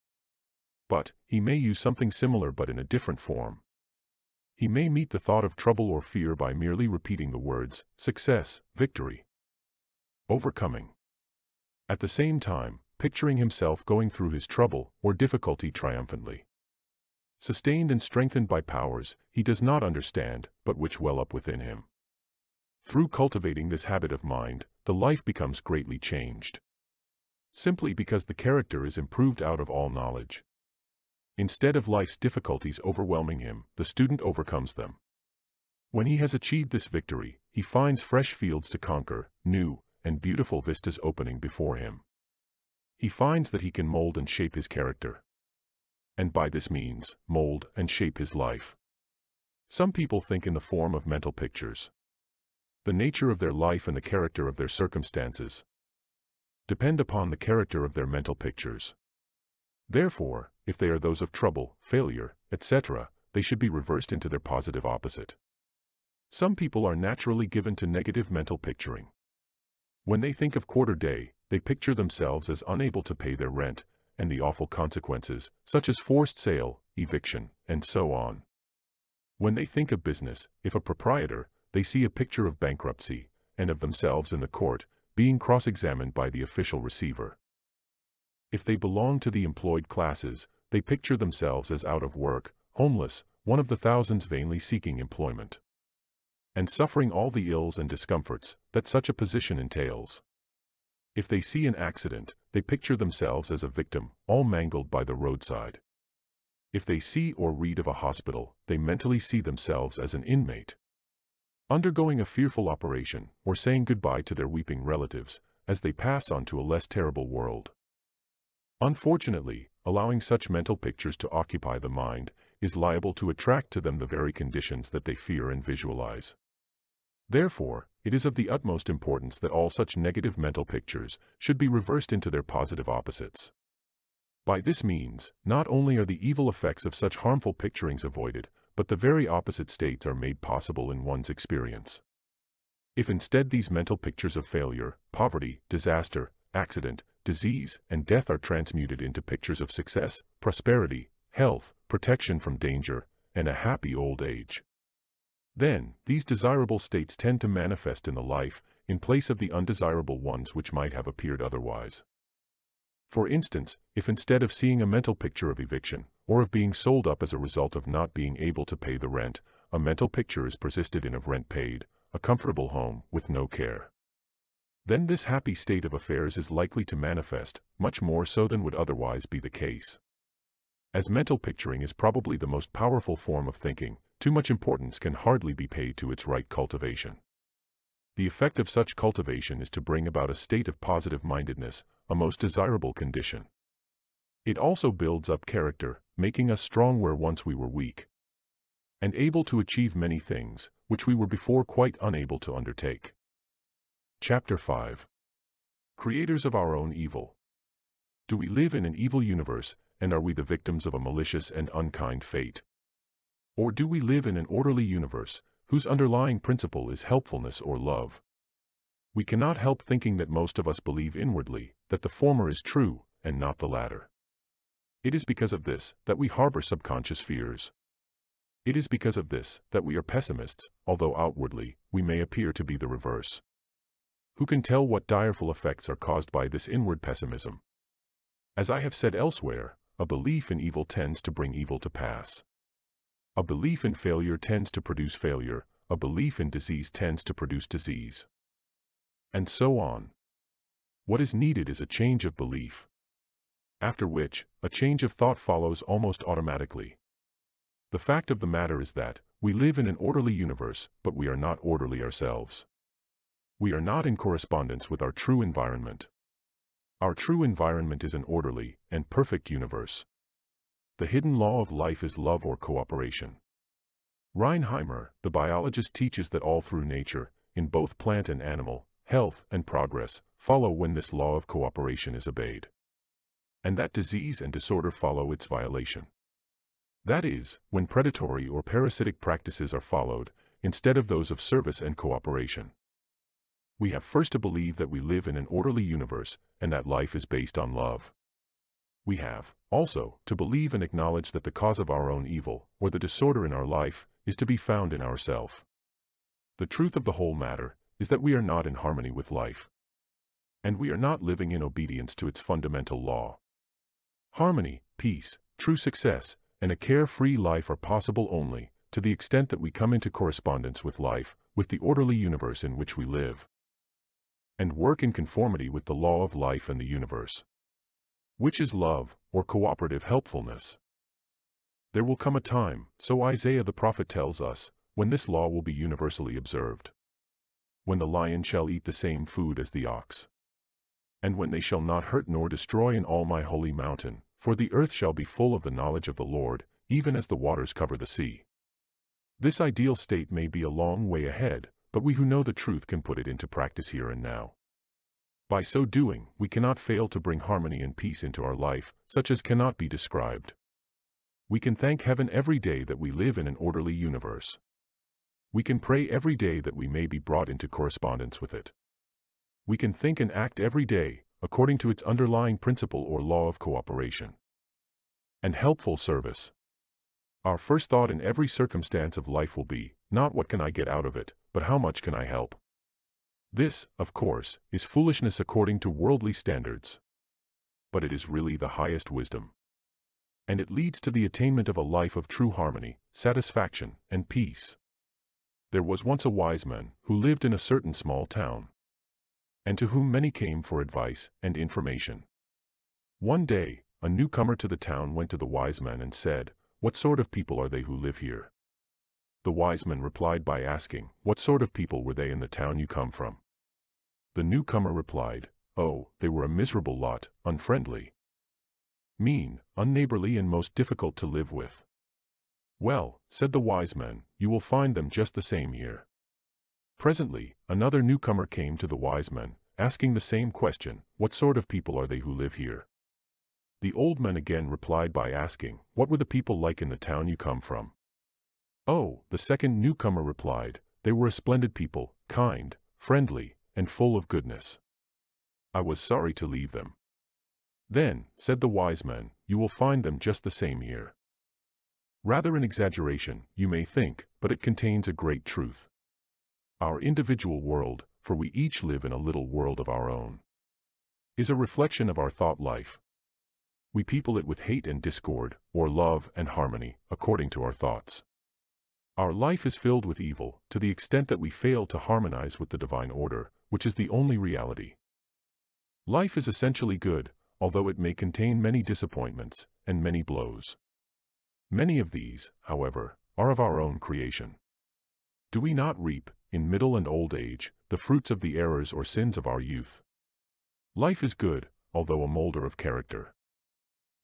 But, he may use something similar but in a different form. He may meet the thought of trouble or fear by merely repeating the words, success, victory, overcoming. At the same time, picturing himself going through his trouble or difficulty triumphantly. Sustained and strengthened by powers he does not understand, but which well up within him. Through cultivating this habit of mind, the life becomes greatly changed. Simply because the character is improved out of all knowledge. Instead of life's difficulties overwhelming him, the student overcomes them. When he has achieved this victory, he finds fresh fields to conquer, new and beautiful vistas opening before him. He finds that he can mold and shape his character. And by this means, mold and shape his life. Some people think in the form of mental pictures. The nature of their life and the character of their circumstances depend upon the character of their mental pictures. Therefore, if they are those of trouble, failure, etc., they should be reversed into their positive opposite. Some people are naturally given to negative mental picturing. When they think of quarter day, they picture themselves as unable to pay their rent, and the awful consequences, such as forced sale, eviction, and so on. When they think of business, if a proprietor, they see a picture of bankruptcy, and of themselves in the court, being cross-examined by the official receiver. If they belong to the employed classes, they picture themselves as out of work, homeless, one of the thousands vainly seeking employment, and suffering all the ills and discomforts that such a position entails. If they see an accident, they picture themselves as a victim, all mangled by the roadside. If they see or read of a hospital, they mentally see themselves as an inmate, undergoing a fearful operation, or saying goodbye to their weeping relatives, as they pass on to a less terrible world. Unfortunately, allowing such mental pictures to occupy the mind is liable to attract to them the very conditions that they fear and visualize. Therefore, it is of the utmost importance that all such negative mental pictures should be reversed into their positive opposites. By this means, not only are the evil effects of such harmful picturings avoided, but the very opposite states are made possible in one's experience. If instead these mental pictures of failure, poverty, disaster, accident, disease, and death are transmuted into pictures of success, prosperity, health, protection from danger, and a happy old age, then these desirable states tend to manifest in the life, in place of the undesirable ones which might have appeared otherwise. For instance, if instead of seeing a mental picture of eviction, or of being sold up as a result of not being able to pay the rent, a mental picture is persisted in of rent paid, a comfortable home, with no care, then this happy state of affairs is likely to manifest, much more so than would otherwise be the case. As mental picturing is probably the most powerful form of thinking, too much importance can hardly be paid to its right cultivation. The effect of such cultivation is to bring about a state of positive-mindedness, a most desirable condition. It also builds up character, making us strong where once we were weak, and able to achieve many things, which we were before quite unable to undertake. Chapter 5. Creators of our own evil. Do we live in an evil universe, and are we the victims of a malicious and unkind fate? Or do we live in an orderly universe, whose underlying principle is helpfulness or love? We cannot help thinking that most of us believe inwardly that the former is true, and not the latter. It is because of this that we harbor subconscious fears. It is because of this that we are pessimists, although outwardly we may appear to be the reverse. Who can tell what direful effects are caused by this inward pessimism? As I have said elsewhere, a belief in evil tends to bring evil to pass. A belief in failure tends to produce failure, a belief in disease tends to produce disease. And so on. What is needed is a change of belief. After which, a change of thought follows almost automatically. The fact of the matter is that, we live in an orderly universe, but we are not orderly ourselves. We are not in correspondence with our true environment. Our true environment is an orderly and perfect universe. The hidden law of life is love or cooperation. Reinheimer, the biologist, teaches that all through nature, in both plant and animal, health and progress, follow when this law of cooperation is obeyed. And that disease and disorder follow its violation. That is, when predatory or parasitic practices are followed, instead of those of service and cooperation. We have first to believe that we live in an orderly universe, and that life is based on love. We have, also, to believe and acknowledge that the cause of our own evil, or the disorder in our life, is to be found in ourself. The truth of the whole matter is that we are not in harmony with life. And we are not living in obedience to its fundamental law. Harmony, peace, true success, and a carefree life are possible only to the extent that we come into correspondence with life, with the orderly universe in which we live, and work in conformity with the law of life and the universe, which is love, or cooperative helpfulness. There will come a time, so Isaiah the prophet tells us, when this law will be universally observed. When the lion shall eat the same food as the ox. And when they shall not hurt nor destroy in all my holy mountain, for the earth shall be full of the knowledge of the Lord, even as the waters cover the sea. This ideal state may be a long way ahead, but we who know the truth can put it into practice here and now. By so doing, we cannot fail to bring harmony and peace into our life, such as cannot be described. We can thank heaven every day that we live in an orderly universe. We can pray every day that we may be brought into correspondence with it. We can think and act every day, according to its underlying principle or law of cooperation and helpful service. Our first thought in every circumstance of life will be, not what can I get out of it, but how much can I help? This, of course, is foolishness according to worldly standards. But it is really the highest wisdom. And it leads to the attainment of a life of true harmony, satisfaction, and peace. There was once a wise man who lived in a certain small town, and to whom many came for advice and information. One day, a newcomer to the town went to the wise man and said, "What sort of people are they who live here?" The wise man replied by asking, "What sort of people were they in the town you come from?" The newcomer replied, "Oh, they were a miserable lot, unfriendly, mean, unneighborly, and most difficult to live with." "Well," said the wise man, "you will find them just the same here." Presently, another newcomer came to the wise man, asking the same question, "What sort of people are they who live here?" The old man again replied by asking, "What were the people like in the town you come from?" "Oh," the second newcomer replied, "they were a splendid people, kind, friendly, and full of goodness. I was sorry to leave them." "Then," said the wise man, "you will find them just the same here." Rather an exaggeration, you may think, but it contains a great truth. Our individual world, for we each live in a little world of our own, is a reflection of our thought life. We people it with hate and discord, or love and harmony, according to our thoughts. Our life is filled with evil, to the extent that we fail to harmonize with the divine order, which is the only reality. Life is essentially good, although it may contain many disappointments, and many blows. Many of these, however, are of our own creation. Do we not reap, in middle and old age, the fruits of the errors or sins of our youth? Life is good, although a molder of character.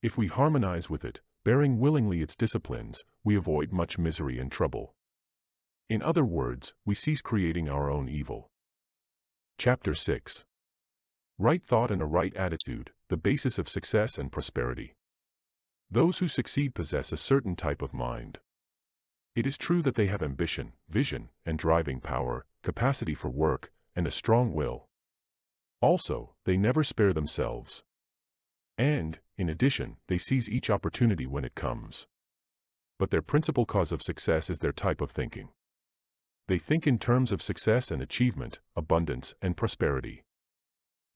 If we harmonize with it, bearing willingly its disciplines, we avoid much misery and trouble. In other words, we cease creating our own evil. Chapter 6. Right thought and a right attitude, the basis of success and prosperity. Those who succeed possess a certain type of mind. It is true that they have ambition, vision, and driving power, capacity for work, and a strong will. Also, they never spare themselves. And, in addition, they seize each opportunity when it comes. But their principal cause of success is their type of thinking. They think in terms of success and achievement, abundance and prosperity.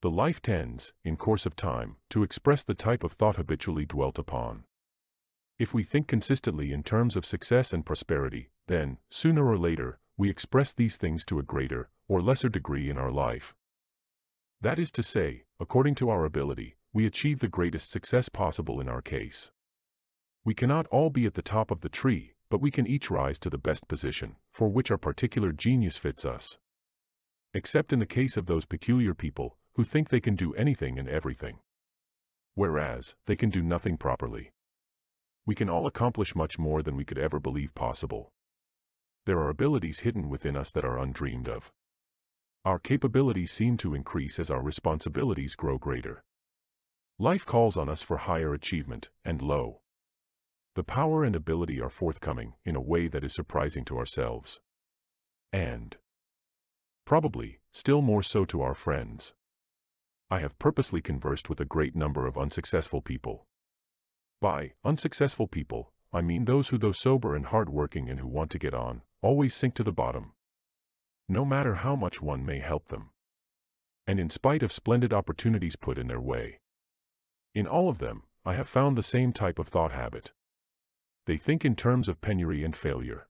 The life tends, in course of time, to express the type of thought habitually dwelt upon. If we think consistently in terms of success and prosperity, then, sooner or later, we express these things to a greater or lesser degree in our life. That is to say, according to our ability, we achieve the greatest success possible in our case. We cannot all be at the top of the tree, but we can each rise to the best position, for which our particular genius fits us. Except in the case of those peculiar people, who think they can do anything and everything, whereas they can do nothing properly. We can all accomplish much more than we could ever believe possible. There are abilities hidden within us that are undreamed of. Our capabilities seem to increase as our responsibilities grow greater. Life calls on us for higher achievement, and lo, the power and ability are forthcoming in a way that is surprising to ourselves. And probably, still more so to our friends. I have purposely conversed with a great number of unsuccessful people. By unsuccessful people, I mean those who, though sober and hard-working and who want to get on, always sink to the bottom, no matter how much one may help them, and in spite of splendid opportunities put in their way. In all of them, I have found the same type of thought habit. They think in terms of penury and failure.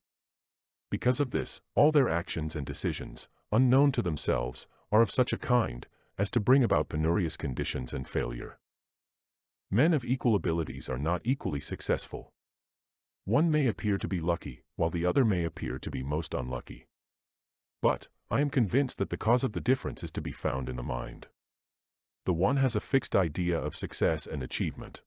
Because of this, all their actions and decisions, unknown to themselves, are of such a kind as to bring about penurious conditions and failure. Men of equal abilities are not equally successful. One may appear to be lucky, while the other may appear to be most unlucky. But I am convinced that the cause of the difference is to be found in the mind. The one has a fixed idea of success and achievement,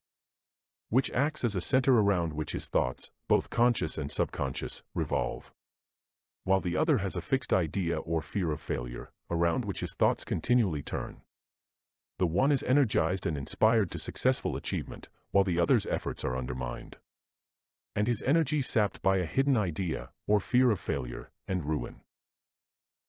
which acts as a center around which his thoughts, both conscious and subconscious, revolve, while the other has a fixed idea or fear of failure, around which his thoughts continually turn. The one is energized and inspired to successful achievement, while the other's efforts are undermined, and his energy sapped by a hidden idea, or fear of failure, and ruin.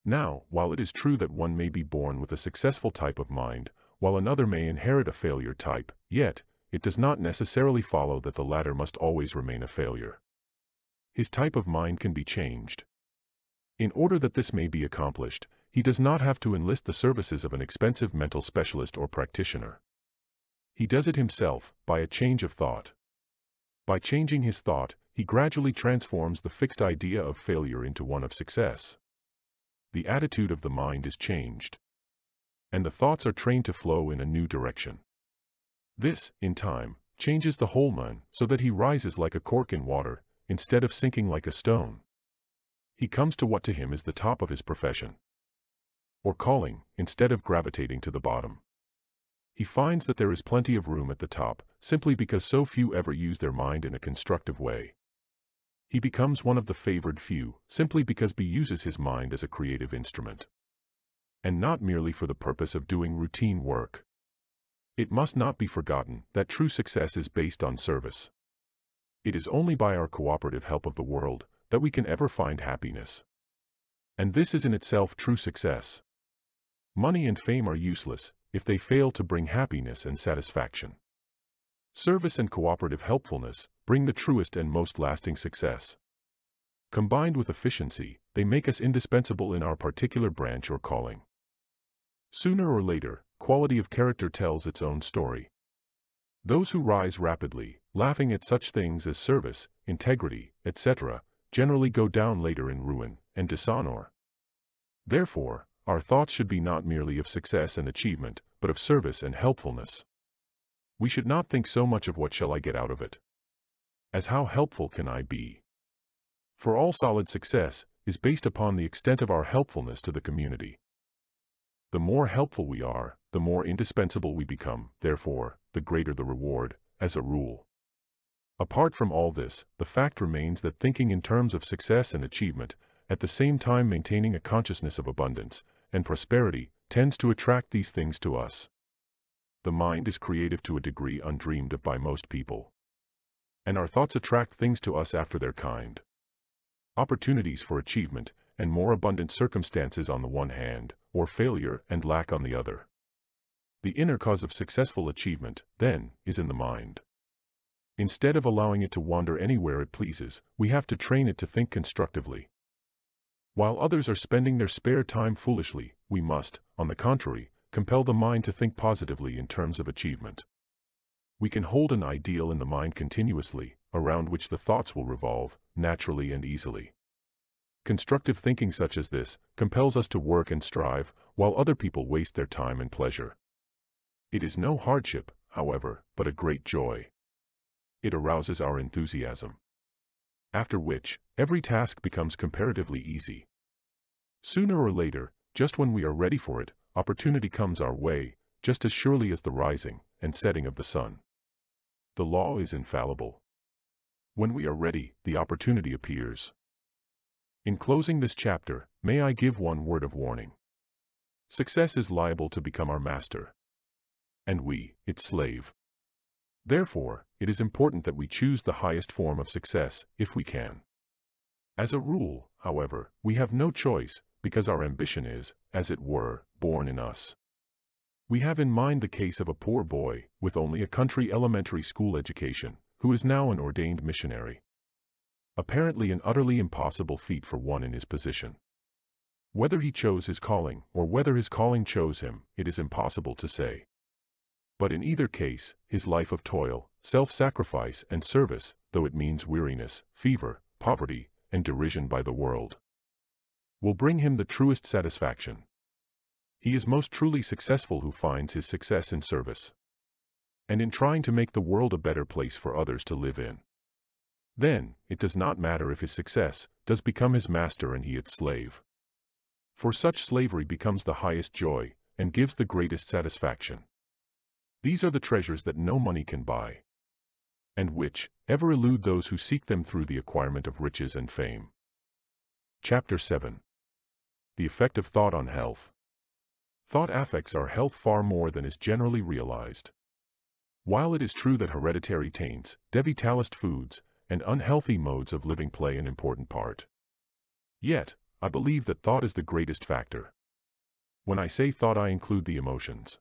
Now, while it is true that one may be born with a successful type of mind, while another may inherit a failure type, yet, it does not necessarily follow that the latter must always remain a failure. His type of mind can be changed. In order that this may be accomplished, he does not have to enlist the services of an expensive mental specialist or practitioner. He does it himself, by a change of thought. By changing his thought, he gradually transforms the fixed idea of failure into one of success. The attitude of the mind is changed, and the thoughts are trained to flow in a new direction. This, in time, changes the whole man so that he rises like a cork in water, instead of sinking like a stone. He comes to what to him is the top of his profession, or calling, instead of gravitating to the bottom. He finds that there is plenty of room at the top, simply because so few ever use their mind in a constructive way. He becomes one of the favored few, simply because he uses his mind as a creative instrument, and not merely for the purpose of doing routine work. It must not be forgotten that true success is based on service. It is only by our cooperative help of the world that we can ever find happiness. And this is in itself true success. Money and fame are useless if they fail to bring happiness and satisfaction. Service and cooperative helpfulness bring the truest and most lasting success. Combined with efficiency, they make us indispensable in our particular branch or calling. Sooner or later, quality of character tells its own story. Those who rise rapidly, laughing at such things as service, integrity, etc., generally go down later in ruin and dishonor. Therefore, our thoughts should be not merely of success and achievement, but of service and helpfulness. We should not think so much of what shall I get out of it, as how helpful can I be. For all solid success is based upon the extent of our helpfulness to the community. The more helpful we are, the more indispensable we become, therefore, the greater the reward, as a rule. Apart from all this, the fact remains that thinking in terms of success and achievement, at the same time maintaining a consciousness of abundance and prosperity, tends to attract these things to us. The mind is creative to a degree undreamed of by most people, and our thoughts attract things to us after their kind. Opportunities for achievement, and more abundant circumstances on the one hand, or failure and lack on the other. The inner cause of successful achievement, then, is in the mind. Instead of allowing it to wander anywhere it pleases, we have to train it to think constructively. While others are spending their spare time foolishly, we must, on the contrary, compel the mind to think positively in terms of achievement. We can hold an ideal in the mind continuously, around which the thoughts will revolve, naturally and easily. Constructive thinking such as this compels us to work and strive, while other people waste their time and pleasure. It is no hardship, however, but a great joy. It arouses our enthusiasm. After which, every task becomes comparatively easy. Sooner or later, just when we are ready for it, opportunity comes our way, just as surely as the rising and setting of the sun. The law is infallible. When we are ready, the opportunity appears. In closing this chapter, may I give one word of warning. Success is liable to become our master, and we, its slave. Therefore, it is important that we choose the highest form of success, if we can. As a rule, however, we have no choice, because our ambition is, as it were, born in us. We have in mind the case of a poor boy, with only a country elementary school education, who is now an ordained missionary. Apparently an utterly impossible feat for one in his position. Whether he chose his calling, or whether his calling chose him, it is impossible to say. But in either case, his life of toil, self-sacrifice and service, though it means weariness, fever, poverty, and derision by the world, will bring him the truest satisfaction. He is most truly successful who finds his success in service, and in trying to make the world a better place for others to live in. Then, it does not matter if his success does become his master and he its slave. For such slavery becomes the highest joy, and gives the greatest satisfaction. These are the treasures that no money can buy, and which ever elude those who seek them through the acquirement of riches and fame. Chapter 7. The effect of thought on health. Thought affects our health far more than is generally realized. While it is true that hereditary taints, devitalist foods, and unhealthy modes of living play an important part, yet, I believe that thought is the greatest factor. When I say thought, I include the emotions,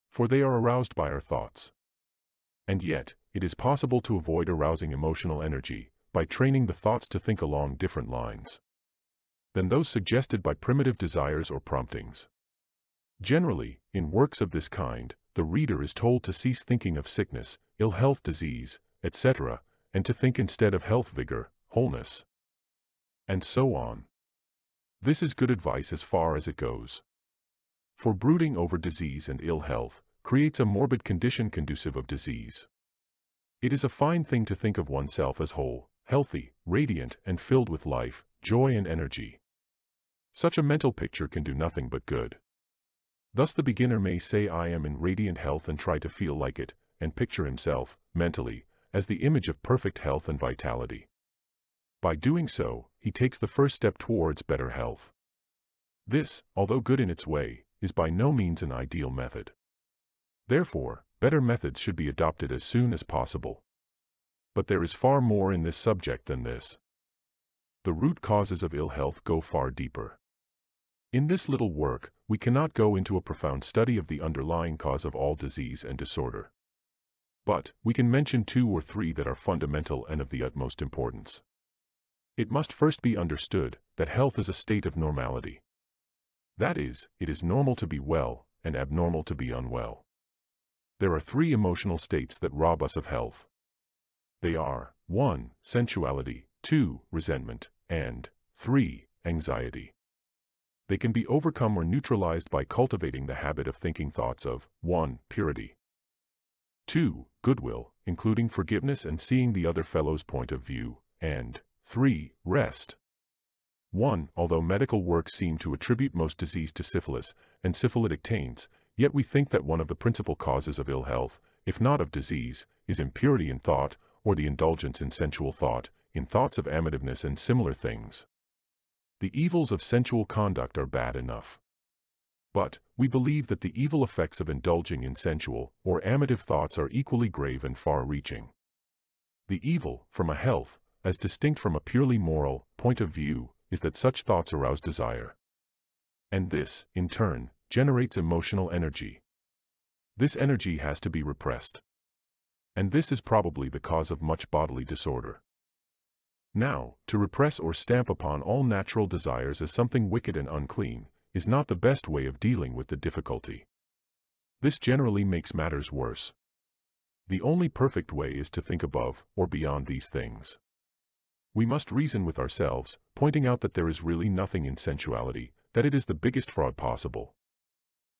for they are aroused by our thoughts. And yet, it is possible to avoid arousing emotional energy by training the thoughts to think along different lines than those suggested by primitive desires or promptings. Generally, in works of this kind, the reader is told to cease thinking of sickness, ill health, disease, etc., and to think instead of health, vigor, wholeness, and so on. This is good advice as far as it goes. For brooding over disease and ill health creates a morbid condition conducive of disease. It is a fine thing to think of oneself as whole, healthy, radiant, and filled with life, joy, and energy. Such a mental picture can do nothing but good. Thus the beginner may say, I am in radiant health, and try to feel like it, and picture himself, mentally, as the image of perfect health and vitality. By doing so, he takes the first step towards better health. This, although good in its way, is by no means an ideal method. Therefore, better methods should be adopted as soon as possible. But there is far more in this subject than this. The root causes of ill health go far deeper. In this little work, we cannot go into a profound study of the underlying cause of all disease and disorder. But, we can mention 2 or 3 that are fundamental and of the utmost importance. It must first be understood that health is a state of normality. That is, it is normal to be well, and abnormal to be unwell. There are 3 emotional states that rob us of health. They are, 1. Sensuality, 2. Resentment, and 3. Anxiety. They can be overcome or neutralized by cultivating the habit of thinking thoughts of 1. Purity, 2. Goodwill, including forgiveness and seeing the other fellow's point of view, and 3. Rest. 1. Although medical works seem to attribute most disease to syphilis and syphilitic taints, yet we think that one of the principal causes of ill health, if not of disease, is impurity in thought, or the indulgence in sensual thought, in thoughts of amativeness and similar things. The evils of sensual conduct are bad enough. But, we believe that the evil effects of indulging in sensual or amative thoughts are equally grave and far-reaching. The evil, from a health, as distinct from a purely moral, point of view, is that such thoughts arouse desire. And this, in turn, generates emotional energy. This energy has to be repressed. And this is probably the cause of much bodily disorder. Now, to repress or stamp upon all natural desires as something wicked and unclean, is not the best way of dealing with the difficulty. This generally makes matters worse. The only perfect way is to think above or beyond these things. We must reason with ourselves, pointing out that there is really nothing in sensuality, that it is the biggest fraud possible.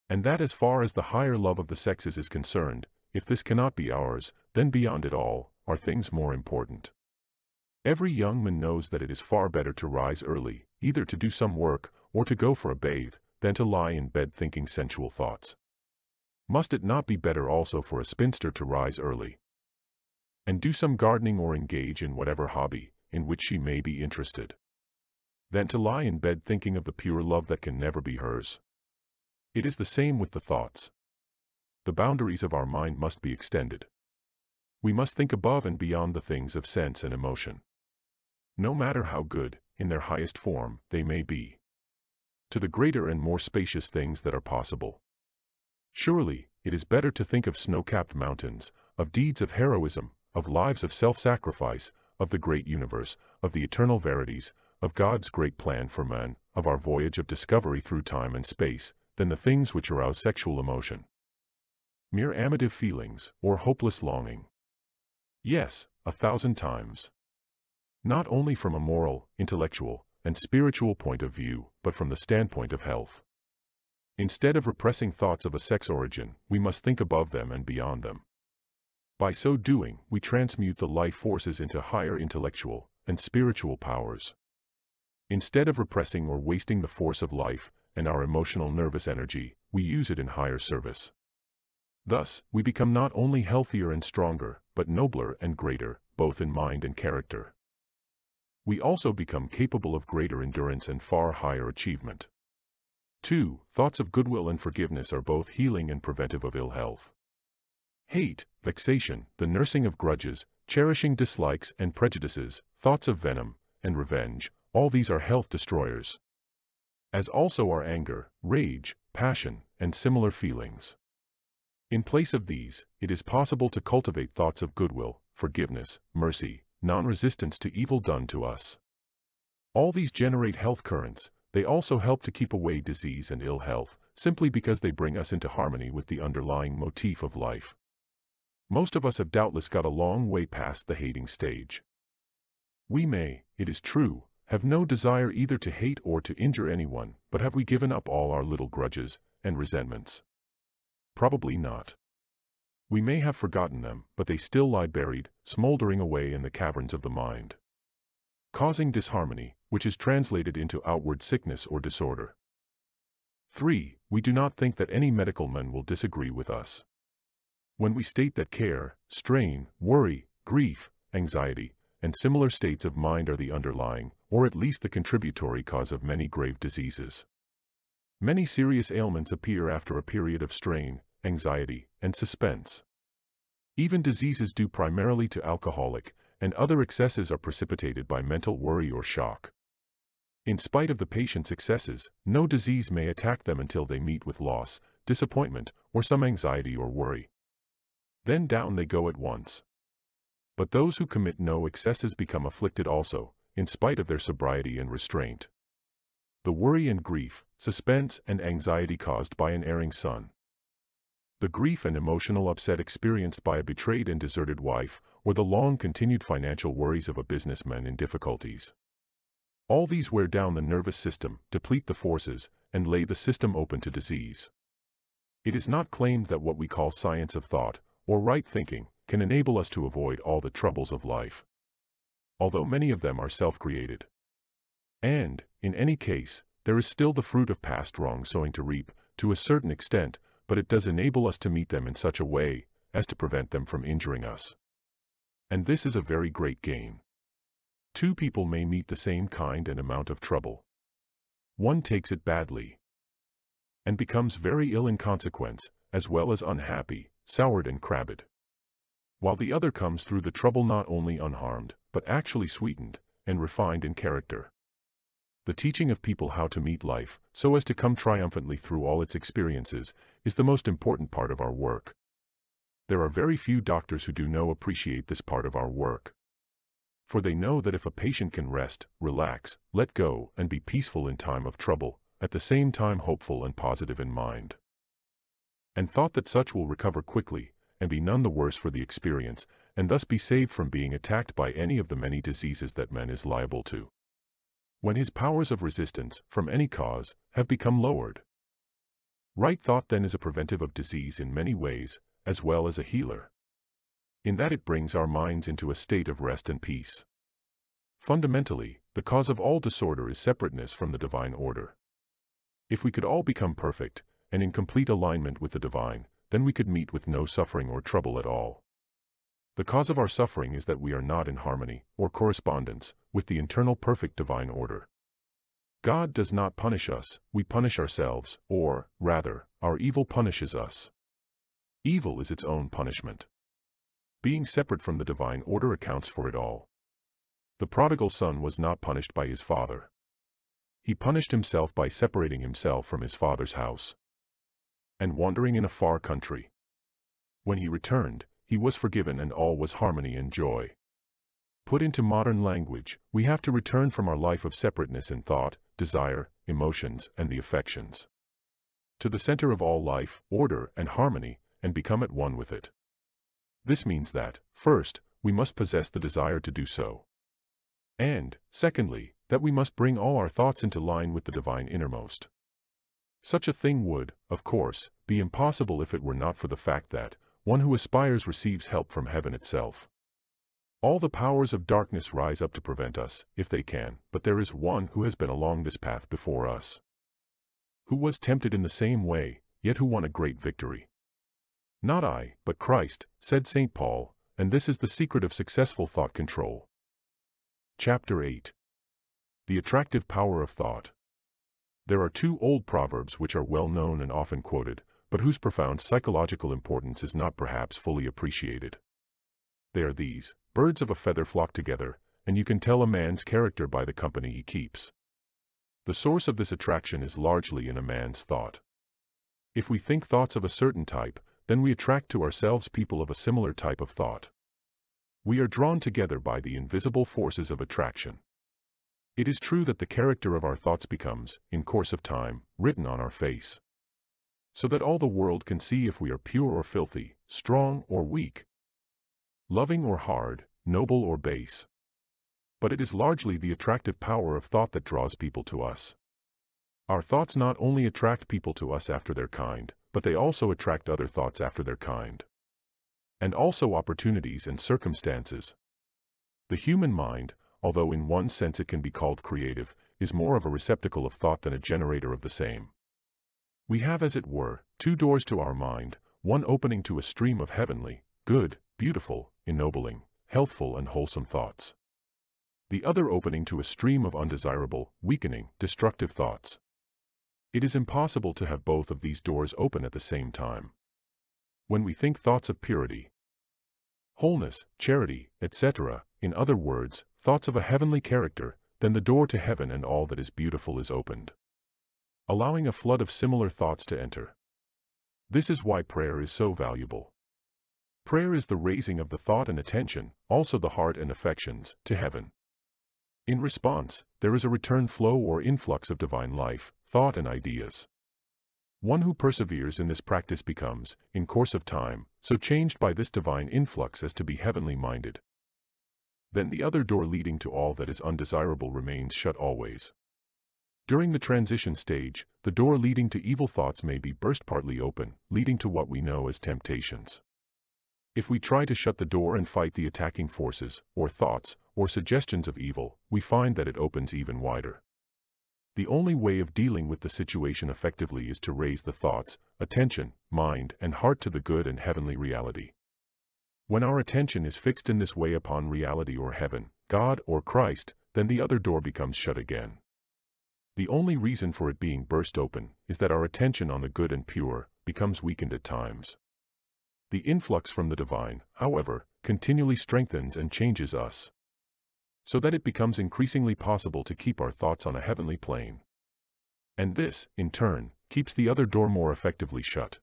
And that as far as the higher love of the sexes is concerned, if this cannot be ours, then beyond it all, are things more important. Every young man knows that it is far better to rise early, either to do some work, or to go for a bathe, than to lie in bed thinking sensual thoughts. Must it not be better also for a spinster to rise early and do some gardening or engage in whatever hobby in which she may be interested, than to lie in bed thinking of the pure love that can never be hers? It is the same with the thoughts. The boundaries of our mind must be extended. We must think above and beyond the things of sense and emotion, no matter how good, in their highest form, they may be, to the greater and more spacious things that are possible. Surely, it is better to think of snow-capped mountains, of deeds of heroism, of lives of self-sacrifice, of the great universe, of the eternal verities, of God's great plan for man, of our voyage of discovery through time and space, than the things which arouse sexual emotion. Mere amative feelings, or hopeless longing. Yes, 1,000 times. Not only from a moral, intellectual, and spiritual point of view, but from the standpoint of health. Instead of repressing thoughts of a sex origin, we must think above them and beyond them. By so doing, we transmute the life forces into higher intellectual and spiritual powers. Instead of repressing or wasting the force of life and our emotional nervous energy, we use it in higher service. Thus, we become not only healthier and stronger, but nobler and greater, both in mind and character. We also become capable of greater endurance and far higher achievement. 2. Thoughts of goodwill and forgiveness are both healing and preventive of ill health. Hate, vexation, the nursing of grudges, cherishing dislikes and prejudices, thoughts of venom and revenge, all these are health destroyers, as also are anger, rage, passion, and similar feelings. In place of these, it is possible to cultivate thoughts of goodwill, forgiveness, mercy, non-resistance to evil done to us. All these generate health currents. They also help to keep away disease and ill health, simply because they bring us into harmony with the underlying motif of life. Most of us have doubtless got a long way past the hating stage. We may, it is true, have no desire either to hate or to injure anyone, but have we given up all our little grudges and resentments? Probably not. We may have forgotten them, but they still lie buried, smoldering away in the caverns of the mind, causing disharmony, which is translated into outward sickness or disorder. 3. We do not think that any medical man will disagree with us when we state that care, strain, worry, grief, anxiety, and similar states of mind are the underlying, or at least the contributory cause of many grave diseases. Many serious ailments appear after a period of strain, anxiety, and suspense. Even diseases due primarily to alcoholic and other excesses are precipitated by mental worry or shock. In spite of the patient's excesses, no disease may attack them until they meet with loss, disappointment, or some anxiety or worry. Then down they go at once. But those who commit no excesses become afflicted also, in spite of their sobriety and restraint. The worry and grief, suspense and anxiety caused by an erring son. The grief and emotional upset experienced by a betrayed and deserted wife, or the long-continued financial worries of a businessman in difficulties. All these wear down the nervous system, deplete the forces, and lay the system open to disease. It is not claimed that what we call science of thought, or right thinking, can enable us to avoid all the troubles of life, although many of them are self-created. And, in any case, there is still the fruit of past wrong sowing to reap, to a certain extent, but it does enable us to meet them in such a way as to prevent them from injuring us. And this is a very great gain. Two people may meet the same kind and amount of trouble. One takes it badly and becomes very ill in consequence, as well as unhappy, soured and crabbed, while the other comes through the trouble not only unharmed, but actually sweetened and refined in character. The teaching of people how to meet life, so as to come triumphantly through all its experiences, is the most important part of our work. There are very few doctors who do appreciate this part of our work. For they know that if a patient can rest, relax, let go, and be peaceful in time of trouble, at the same time hopeful and positive in mind. And thought that such will recover quickly, and be none the worse for the experience, and thus be saved from being attacked by any of the many diseases that man is liable to, when his powers of resistance, from any cause, have become lowered. Right thought then is a preventive of disease in many ways, as well as a healer, in that it brings our minds into a state of rest and peace. Fundamentally, the cause of all disorder is separateness from the divine order. If we could all become perfect, and in complete alignment with the divine, then we could meet with no suffering or trouble at all. The cause of our suffering is that we are not in harmony, or correspondence, with the internal perfect divine order. God does not punish us, we punish ourselves, or, rather, our evil punishes us. Evil is its own punishment. Being separate from the divine order accounts for it all. The prodigal son was not punished by his father. He punished himself by separating himself from his father's house and wandering in a far country. When he returned, he was forgiven and all was harmony and joy. Put into modern language, we have to return from our life of separateness in thought, desire, emotions, and the affections, to the center of all life, order, and harmony, and become at one with it. This means that, first, we must possess the desire to do so. And, secondly, that we must bring all our thoughts into line with the divine innermost. Such a thing would, of course, be impossible if it were not for the fact that one who aspires receives help from heaven itself. All the powers of darkness rise up to prevent us, if they can, but there is one who has been along this path before us, who was tempted in the same way, yet who won a great victory. Not I, but Christ, said St. Paul, and this is the secret of successful thought control. Chapter 8. The attractive power of thought. There are two old proverbs which are well known and often quoted, but whose profound psychological importance is not perhaps fully appreciated. They are these: birds of a feather flock together, and you can tell a man's character by the company he keeps. The source of this attraction is largely in a man's thought. If we think thoughts of a certain type, then we attract to ourselves people of a similar type of thought. We are drawn together by the invisible forces of attraction. It is true that the character of our thoughts becomes, in course of time, written on our face, so that all the world can see if we are pure or filthy, strong or weak, loving or hard, noble or base. But it is largely the attractive power of thought that draws people to us. Our thoughts not only attract people to us after their kind, but they also attract other thoughts after their kind, and also opportunities and circumstances. The human mind, although in one sense it can be called creative, is more of a receptacle of thought than a generator of the same. We have, as it were, two doors to our mind, one opening to a stream of heavenly, good, beautiful, ennobling, healthful and wholesome thoughts, the other opening to a stream of undesirable, weakening, destructive thoughts. It is impossible to have both of these doors open at the same time. When we think thoughts of purity, wholeness, charity, etc., in other words, thoughts of a heavenly character, then the door to heaven and all that is beautiful is opened, allowing a flood of similar thoughts to enter. This is why prayer is so valuable. Prayer is the raising of the thought and attention, also the heart and affections, to heaven. In response, there is a return flow or influx of divine life, thought and ideas. One who perseveres in this practice becomes, in course of time, so changed by this divine influx as to be heavenly minded. Then the other door leading to all that is undesirable remains shut always. During the transition stage, the door leading to evil thoughts may be burst partly open, leading to what we know as temptations. If we try to shut the door and fight the attacking forces, or thoughts, or suggestions of evil, we find that it opens even wider. The only way of dealing with the situation effectively is to raise the thoughts, attention, mind, and heart to the good and heavenly reality. When our attention is fixed in this way upon reality or heaven, God or Christ, then the other door becomes shut again. The only reason for it being burst open is that our attention on the good and pure becomes weakened at times. The influx from the divine, however, continually strengthens and changes us, so that it becomes increasingly possible to keep our thoughts on a heavenly plane. And this, in turn, keeps the other door more effectively shut.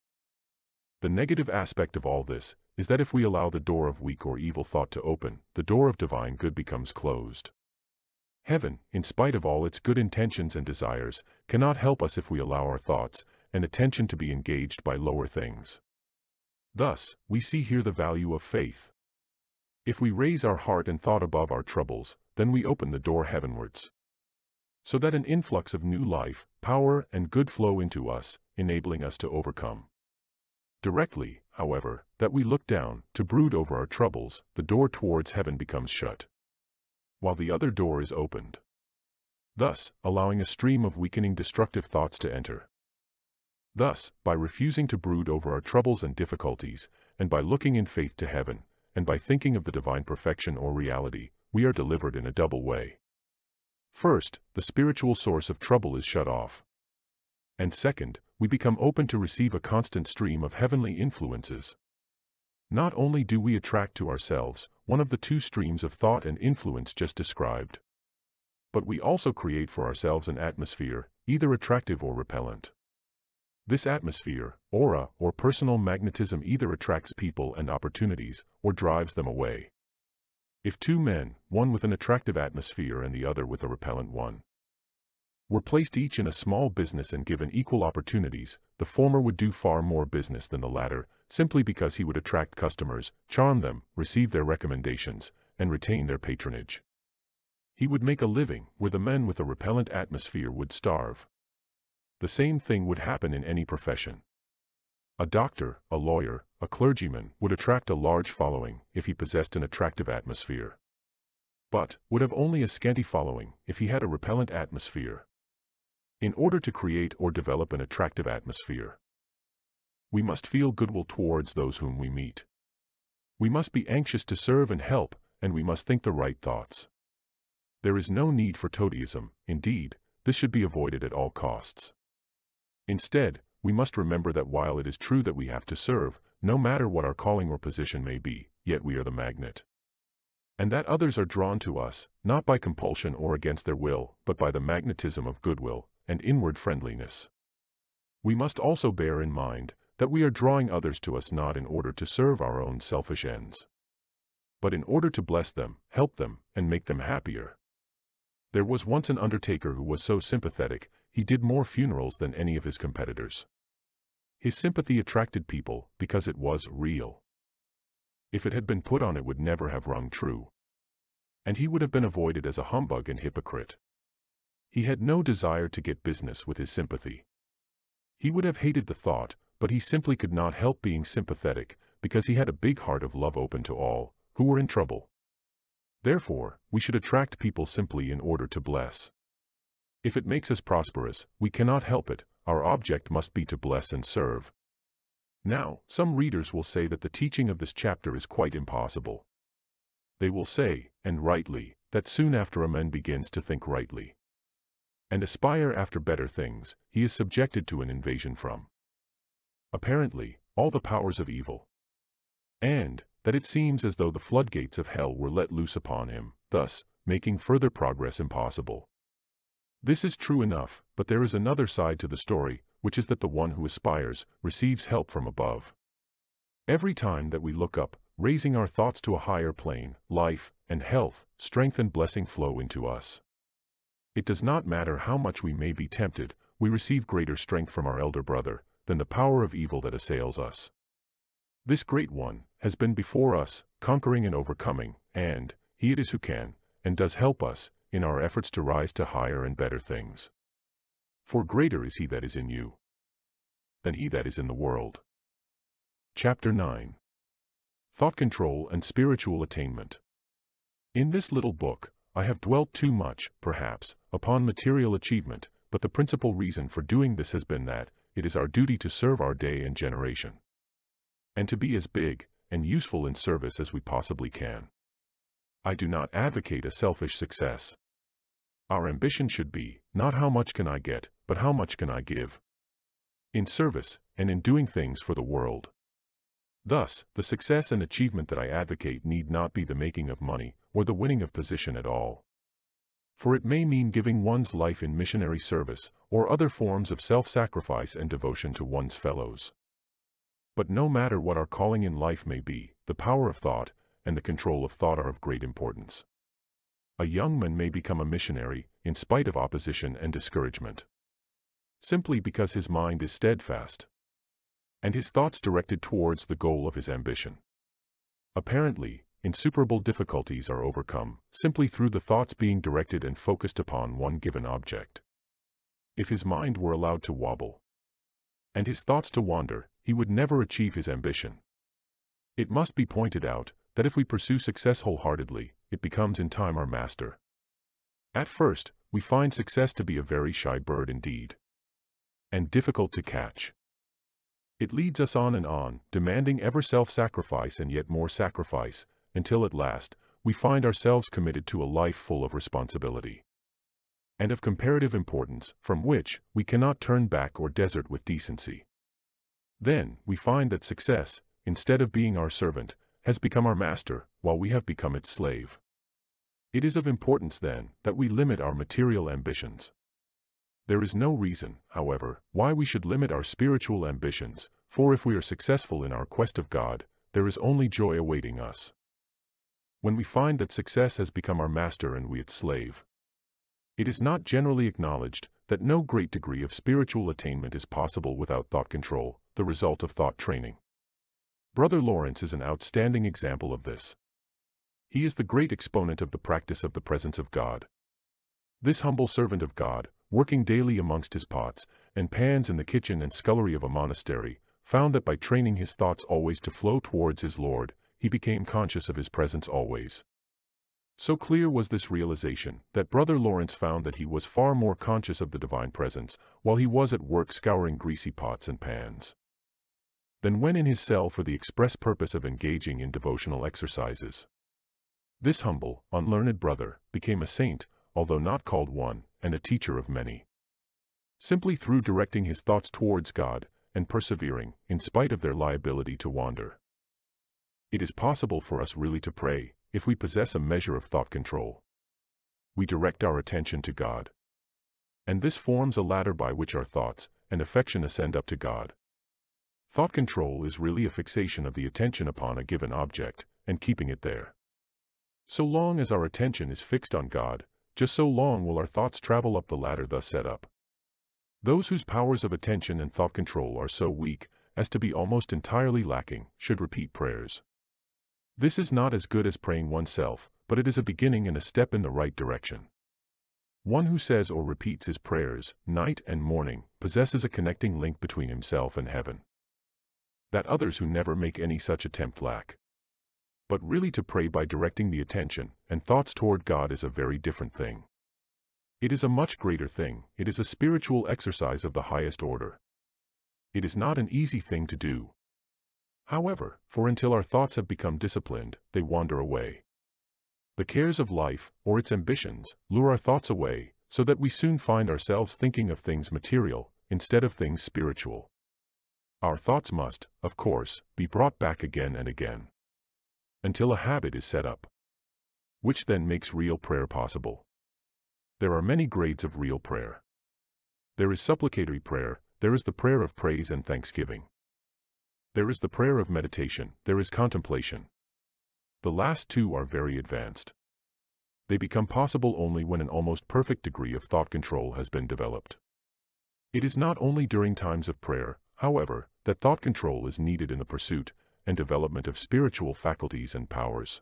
The negative aspect of all this is that if we allow the door of weak or evil thought to open, the door of divine good becomes closed. Heaven, in spite of all its good intentions and desires, cannot help us if we allow our thoughts and attention to be engaged by lower things. Thus, we see here the value of faith. If we raise our heart and thought above our troubles, then we open the door heavenwards, so that an influx of new life, power, and good flow into us, enabling us to overcome. Directly, however, that we look down, to brood over our troubles, the door towards heaven becomes shut, while the other door is opened, thus allowing a stream of weakening destructive thoughts to enter. Thus, by refusing to brood over our troubles and difficulties, and by looking in faith to heaven, and by thinking of the divine perfection or reality, we are delivered in a double way. First, the spiritual source of trouble is shut off. And second, we become open to receive a constant stream of heavenly influences. Not only do we attract to ourselves one of the two streams of thought and influence just described, but we also create for ourselves an atmosphere, either attractive or repellent. This atmosphere, aura, or personal magnetism either attracts people and opportunities, or drives them away. If two men, one with an attractive atmosphere and the other with a repellent one, were placed each in a small business and given equal opportunities, the former would do far more business than the latter, simply because he would attract customers, charm them, receive their recommendations, and retain their patronage. He would make a living, where the men with a repellent atmosphere would starve. The same thing would happen in any profession. A doctor, a lawyer, a clergyman would attract a large following if he possessed an attractive atmosphere, but would have only a scanty following if he had a repellent atmosphere. In order to create or develop an attractive atmosphere, we must feel goodwill towards those whom we meet. We must be anxious to serve and help, and we must think the right thoughts. There is no need for toadyism. Indeed, this should be avoided at all costs. Instead, we must remember that while it is true that we have to serve, no matter what our calling or position may be, yet we are the magnet. And that others are drawn to us, not by compulsion or against their will, but by the magnetism of goodwill and inward friendliness. We must also bear in mind that we are drawing others to us not in order to serve our own selfish ends, but in order to bless them, help them, and make them happier. There was once an undertaker who was so sympathetic, he did more funerals than any of his competitors. His sympathy attracted people because it was real. If it had been put on, it would never have rung true, and he would have been avoided as a humbug and hypocrite. He had no desire to get business with his sympathy. He would have hated the thought, but he simply could not help being sympathetic, because he had a big heart of love open to all who were in trouble. Therefore, we should attract people simply in order to bless. If it makes us prosperous, we cannot help it. Our object must be to bless and serve. Now, some readers will say that the teaching of this chapter is quite impossible. They will say, and rightly, that soon after a man begins to think rightly and aspire after better things, he is subjected to an invasion from, apparently, all the powers of evil, and that it seems as though the floodgates of hell were let loose upon him, thus making further progress impossible. This is true enough, but there is another side to the story, which is that the one who aspires receives help from above. Every time that we look up, raising our thoughts to a higher plane, life and health, strength and blessing flow into us. It does not matter how much we may be tempted, we receive greater strength from our elder brother than the power of evil that assails us. This great one has been before us, conquering and overcoming, and he it is who can and does help us in our efforts to rise to higher and better things. For greater is he that is in you than he that is in the world. Chapter 9. Thought Control and Spiritual Attainment. In this little book, I have dwelt too much, perhaps, upon material achievement, but the principal reason for doing this has been that it is our duty to serve our day and generation, and to be as big and useful in service as we possibly can. I do not advocate a selfish success. Our ambition should be, not how much can I get, but how much can I give, in service and in doing things for the world. Thus, the success and achievement that I advocate need not be the making of money or the winning of position at all. For it may mean giving one's life in missionary service or other forms of self-sacrifice and devotion to one's fellows. But no matter what our calling in life may be, the power of thought and the control of thought are of great importance. A young man may become a missionary, in spite of opposition and discouragement, simply because his mind is steadfast, and his thoughts directed towards the goal of his ambition. Apparently, insuperable difficulties are overcome, simply through the thoughts being directed and focused upon one given object. If his mind were allowed to wobble, and his thoughts to wander, he would never achieve his ambition. It must be pointed out that if we pursue success wholeheartedly, it becomes in time our master. At first, we find success to be a very shy bird indeed, and difficult to catch. It leads us on, demanding ever self-sacrifice and yet more sacrifice, until at last, we find ourselves committed to a life full of responsibility and of comparative importance, from which we cannot turn back or desert with decency. Then, we find that success, instead of being our servant, has become our master, while we have become its slave. It is of importance, then, that we limit our material ambitions. There is no reason, however, why we should limit our spiritual ambitions, for if we are successful in our quest of God, there is only joy awaiting us. When we find that success has become our master and we its slave, it is not generally acknowledged that no great degree of spiritual attainment is possible without thought control, the result of thought training. Brother Lawrence is an outstanding example of this. He is the great exponent of the practice of the presence of God. This humble servant of God, working daily amongst his pots and pans in the kitchen and scullery of a monastery, found that by training his thoughts always to flow towards his Lord, he became conscious of his presence always. So clear was this realization that Brother Lawrence found that he was far more conscious of the divine presence while he was at work scouring greasy pots and pans than when in his cell for the express purpose of engaging in devotional exercises. This humble, unlearned brother became a saint, although not called one, and a teacher of many, simply through directing his thoughts towards God and persevering, in spite of their liability to wander. It is possible for us really to pray, if we possess a measure of thought control. We direct our attention to God, and this forms a ladder by which our thoughts and affection ascend up to God. Thought control is really a fixation of the attention upon a given object, and keeping it there. So long as our attention is fixed on God, just so long will our thoughts travel up the ladder thus set up. Those whose powers of attention and thought control are so weak as to be almost entirely lacking should repeat prayers. This is not as good as praying oneself, but it is a beginning and a step in the right direction. One who says or repeats his prayers, night and morning, possesses a connecting link between himself and heaven that others who never make any such attempt lack. But really to pray by directing the attention and thoughts toward God is a very different thing. It is a much greater thing. It is a spiritual exercise of the highest order. It is not an easy thing to do, however, for until our thoughts have become disciplined, they wander away. The cares of life, or its ambitions, lure our thoughts away, so that we soon find ourselves thinking of things material, instead of things spiritual. Our thoughts must, of course, be brought back again and again, until a habit is set up, which then makes real prayer possible. There are many grades of real prayer. There is supplicatory prayer, there is the prayer of praise and thanksgiving. There is the prayer of meditation, there is contemplation. The last two are very advanced. They become possible only when an almost perfect degree of thought control has been developed. It is not only during times of prayer, however, that thought control is needed in the pursuit and development of spiritual faculties and powers.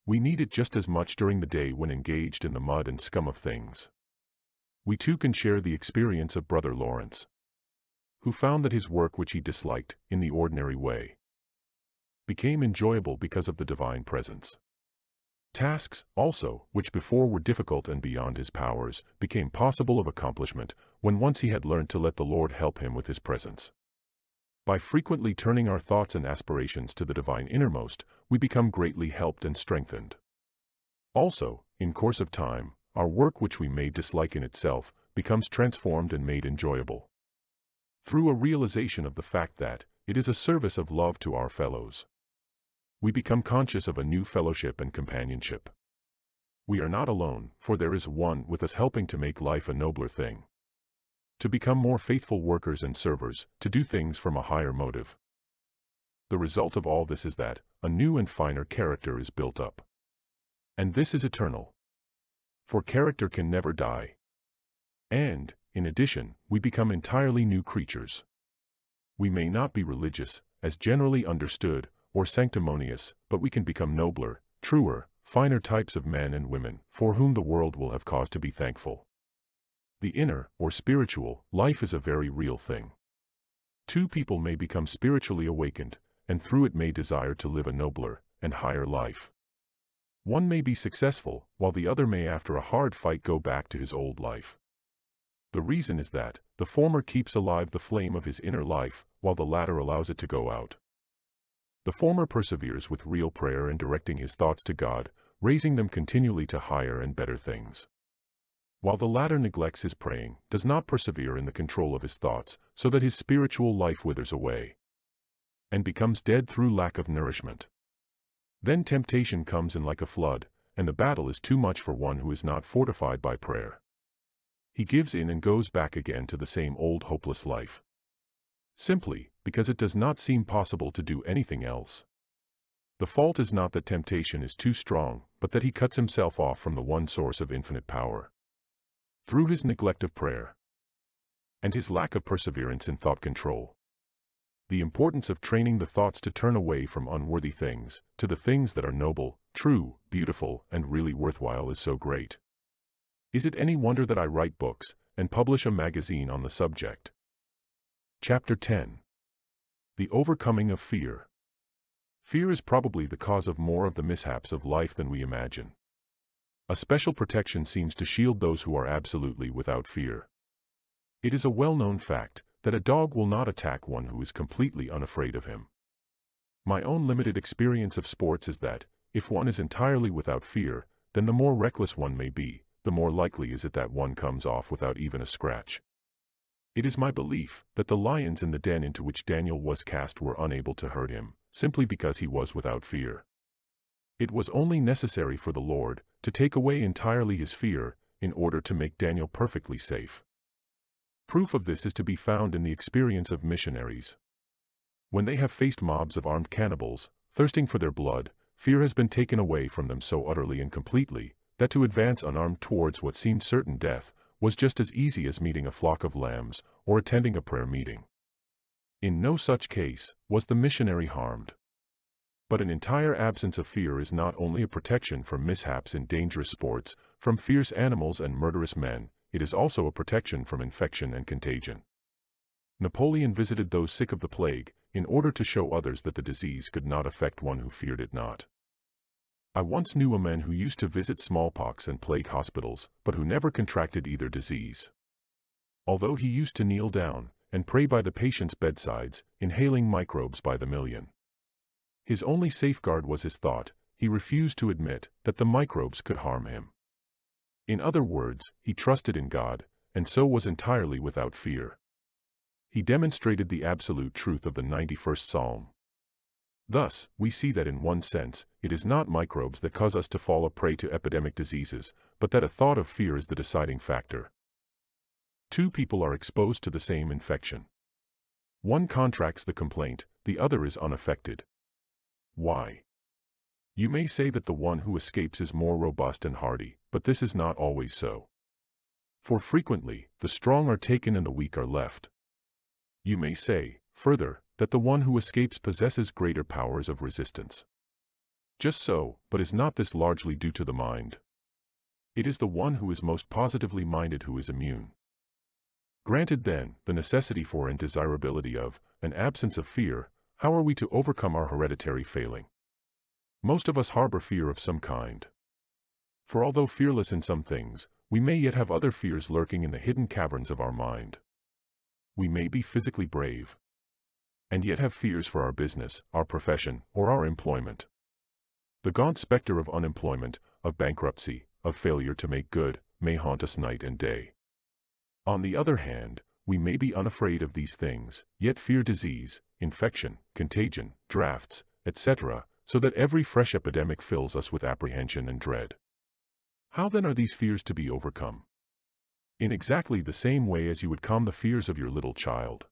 We need it just as much during the day when engaged in the mud and scum of things. We too can share the experience of Brother Lawrence, who found that his work which he disliked, in the ordinary way, became enjoyable because of the divine presence. Tasks, also, which before were difficult and beyond his powers, became possible of accomplishment, when once he had learned to let the Lord help him with his presence. By frequently turning our thoughts and aspirations to the divine innermost, we become greatly helped and strengthened. Also, in course of time, our work which we may dislike in itself, becomes transformed and made enjoyable, through a realization of the fact that it is a service of love to our fellows. We become conscious of a new fellowship and companionship. We are not alone, for there is one with us helping to make life a nobler thing, to become more faithful workers and servers, to do things from a higher motive. The result of all this is that a new and finer character is built up. And this is eternal. for character can never die. And, in addition, we become entirely new creatures. We may not be religious, as generally understood, or sanctimonious, but we can become nobler, truer, finer types of men and women, for whom the world will have cause to be thankful. The inner, or spiritual, life is a very real thing. Two people may become spiritually awakened, and through it may desire to live a nobler and higher life. One may be successful, while the other may after a hard fight go back to his old life. The reason is that the former keeps alive the flame of his inner life, while the latter allows it to go out. The former perseveres with real prayer and directing his thoughts to God, raising them continually to higher and better things. While the latter neglects his praying, does not persevere in the control of his thoughts, so that his spiritual life withers away and becomes dead through lack of nourishment. Then temptation comes in like a flood, and the battle is too much for one who is not fortified by prayer. He gives in and goes back again to the same old hopeless life, simply because it does not seem possible to do anything else. The fault is not that temptation is too strong, but that he cuts himself off from the one source of infinite power. Through his neglect of prayer and his lack of perseverance in thought control. The importance of training the thoughts to turn away from unworthy things, to the things that are noble, true, beautiful, and really worthwhile is so great. Is it any wonder that I write books, and publish a magazine on the subject? Chapter 10. The Overcoming of Fear. Fear is probably the cause of more of the mishaps of life than we imagine. A special protection seems to shield those who are absolutely without fear. It is a well-known fact that a dog will not attack one who is completely unafraid of him. My own limited experience of sports is that, if one is entirely without fear, then the more reckless one may be, the more likely is it that one comes off without even a scratch. It is my belief that the lions in the den into which Daniel was cast were unable to hurt him, simply because he was without fear. It was only necessary for the Lord to take away entirely his fear, in order to make Daniel perfectly safe. Proof of this is to be found in the experience of missionaries. When they have faced mobs of armed cannibals, thirsting for their blood, fear has been taken away from them so utterly and completely, that to advance unarmed towards what seemed certain death was just as easy as meeting a flock of lambs, or attending a prayer meeting. In no such case was the missionary harmed. But an entire absence of fear is not only a protection from mishaps in dangerous sports, from fierce animals and murderous men, it is also a protection from infection and contagion. Napoleon visited those sick of the plague, in order to show others that the disease could not affect one who feared it not. I once knew a man who used to visit smallpox and plague hospitals, but who never contracted either disease. Although he used to kneel down and pray by the patients' bedsides, inhaling microbes by the million. His only safeguard was his thought. He refused to admit that the microbes could harm him. In other words, he trusted in God, and so was entirely without fear. He demonstrated the absolute truth of the 91st Psalm. Thus, we see that in one sense, it is not microbes that cause us to fall a prey to epidemic diseases, but that a thought of fear is the deciding factor. Two people are exposed to the same infection. One contracts the complaint, the other is unaffected. Why? You may say that the one who escapes is more robust and hardy, but this is not always so. For frequently, the strong are taken and the weak are left. You may say, further, that the one who escapes possesses greater powers of resistance. Just so, but is not this largely due to the mind? It is the one who is most positively minded who is immune. Granted then, the necessity for and desirability of, an absence of fear, how are we to overcome our hereditary failing? Most of us harbor fear of some kind. For although fearless in some things, we may yet have other fears lurking in the hidden caverns of our mind. We may be physically brave, and yet have fears for our business, our profession, or our employment. The gaunt specter of unemployment, of bankruptcy, of failure to make good, may haunt us night and day. On the other hand, we may be unafraid of these things, yet fear disease, infection, contagion, drafts, etc., so that every fresh epidemic fills us with apprehension and dread. How then are these fears to be overcome? In exactly the same way as you would calm the fears of your little child,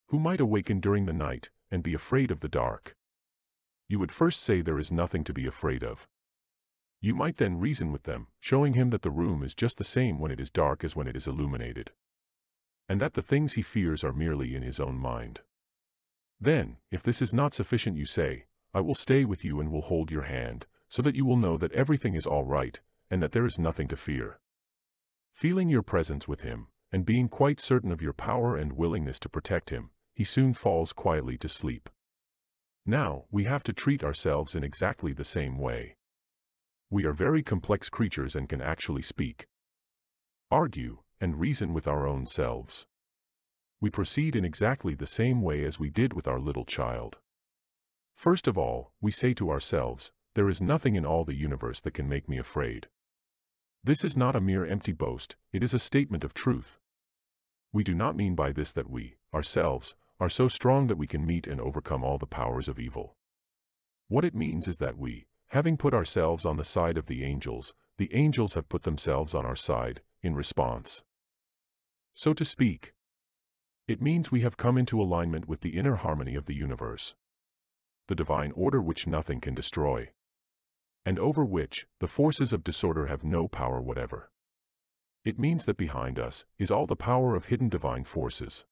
who might awaken during the night and be afraid of the dark. You would first say there is nothing to be afraid of. You might then reason with them, showing him that the room is just the same when it is dark as when it is illuminated, and that the things he fears are merely in his own mind. Then, if this is not sufficient, you say, I will stay with you and will hold your hand, so that you will know that everything is all right, and that there is nothing to fear. Feeling your presence with him, and being quite certain of your power and willingness to protect him, he soon falls quietly to sleep. Now, we have to treat ourselves in exactly the same way. We are very complex creatures and can actually speak, argue, and reason with our own selves. We proceed in exactly the same way as we did with our little child. First of all, we say to ourselves, there is nothing in all the universe that can make me afraid. This is not a mere empty boast, it is a statement of truth. We do not mean by this that we, ourselves, are so strong that we can meet and overcome all the powers of evil. What it means is that we, having put ourselves on the side of the angels have put themselves on our side, in response. So to speak, it means we have come into alignment with the inner harmony of the universe, the divine order which nothing can destroy, and over which the forces of disorder have no power whatever. It means that behind us is all the power of hidden divine forces,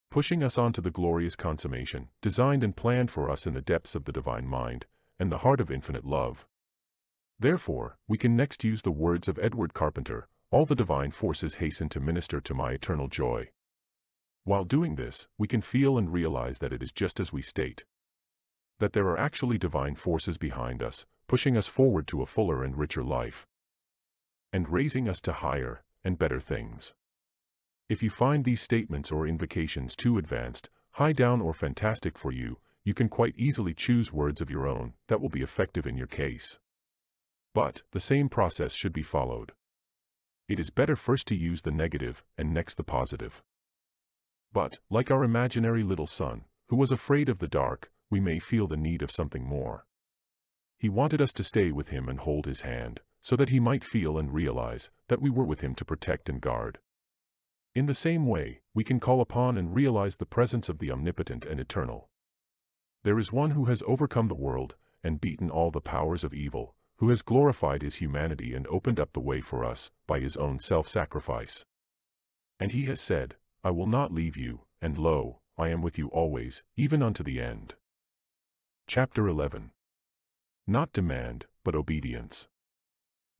pushing us on to the glorious consummation, designed and planned for us in the depths of the divine mind, and the heart of infinite love. Therefore, we can next use the words of Edward Carpenter, all the divine forces hasten to minister to my eternal joy. While doing this, we can feel and realize that it is just as we state, that there are actually divine forces behind us, pushing us forward to a fuller and richer life, and raising us to higher and better things. If you find these statements or invocations too advanced, high down or fantastic for you, you can quite easily choose words of your own that will be effective in your case. But the same process should be followed. It is better first to use the negative and next the positive. But, like our imaginary little son, who was afraid of the dark, we may feel the need of something more. He wanted us to stay with him and hold his hand, so that he might feel and realize that we were with him to protect and guard. In the same way, we can call upon and realize the presence of the omnipotent and eternal. There is one who has overcome the world and beaten all the powers of evil, who has glorified his humanity and opened up the way for us by his own self-sacrifice. And he has said, I will not leave you, and lo, I am with you always, even unto the end. Chapter 11. Not demand, but obedience.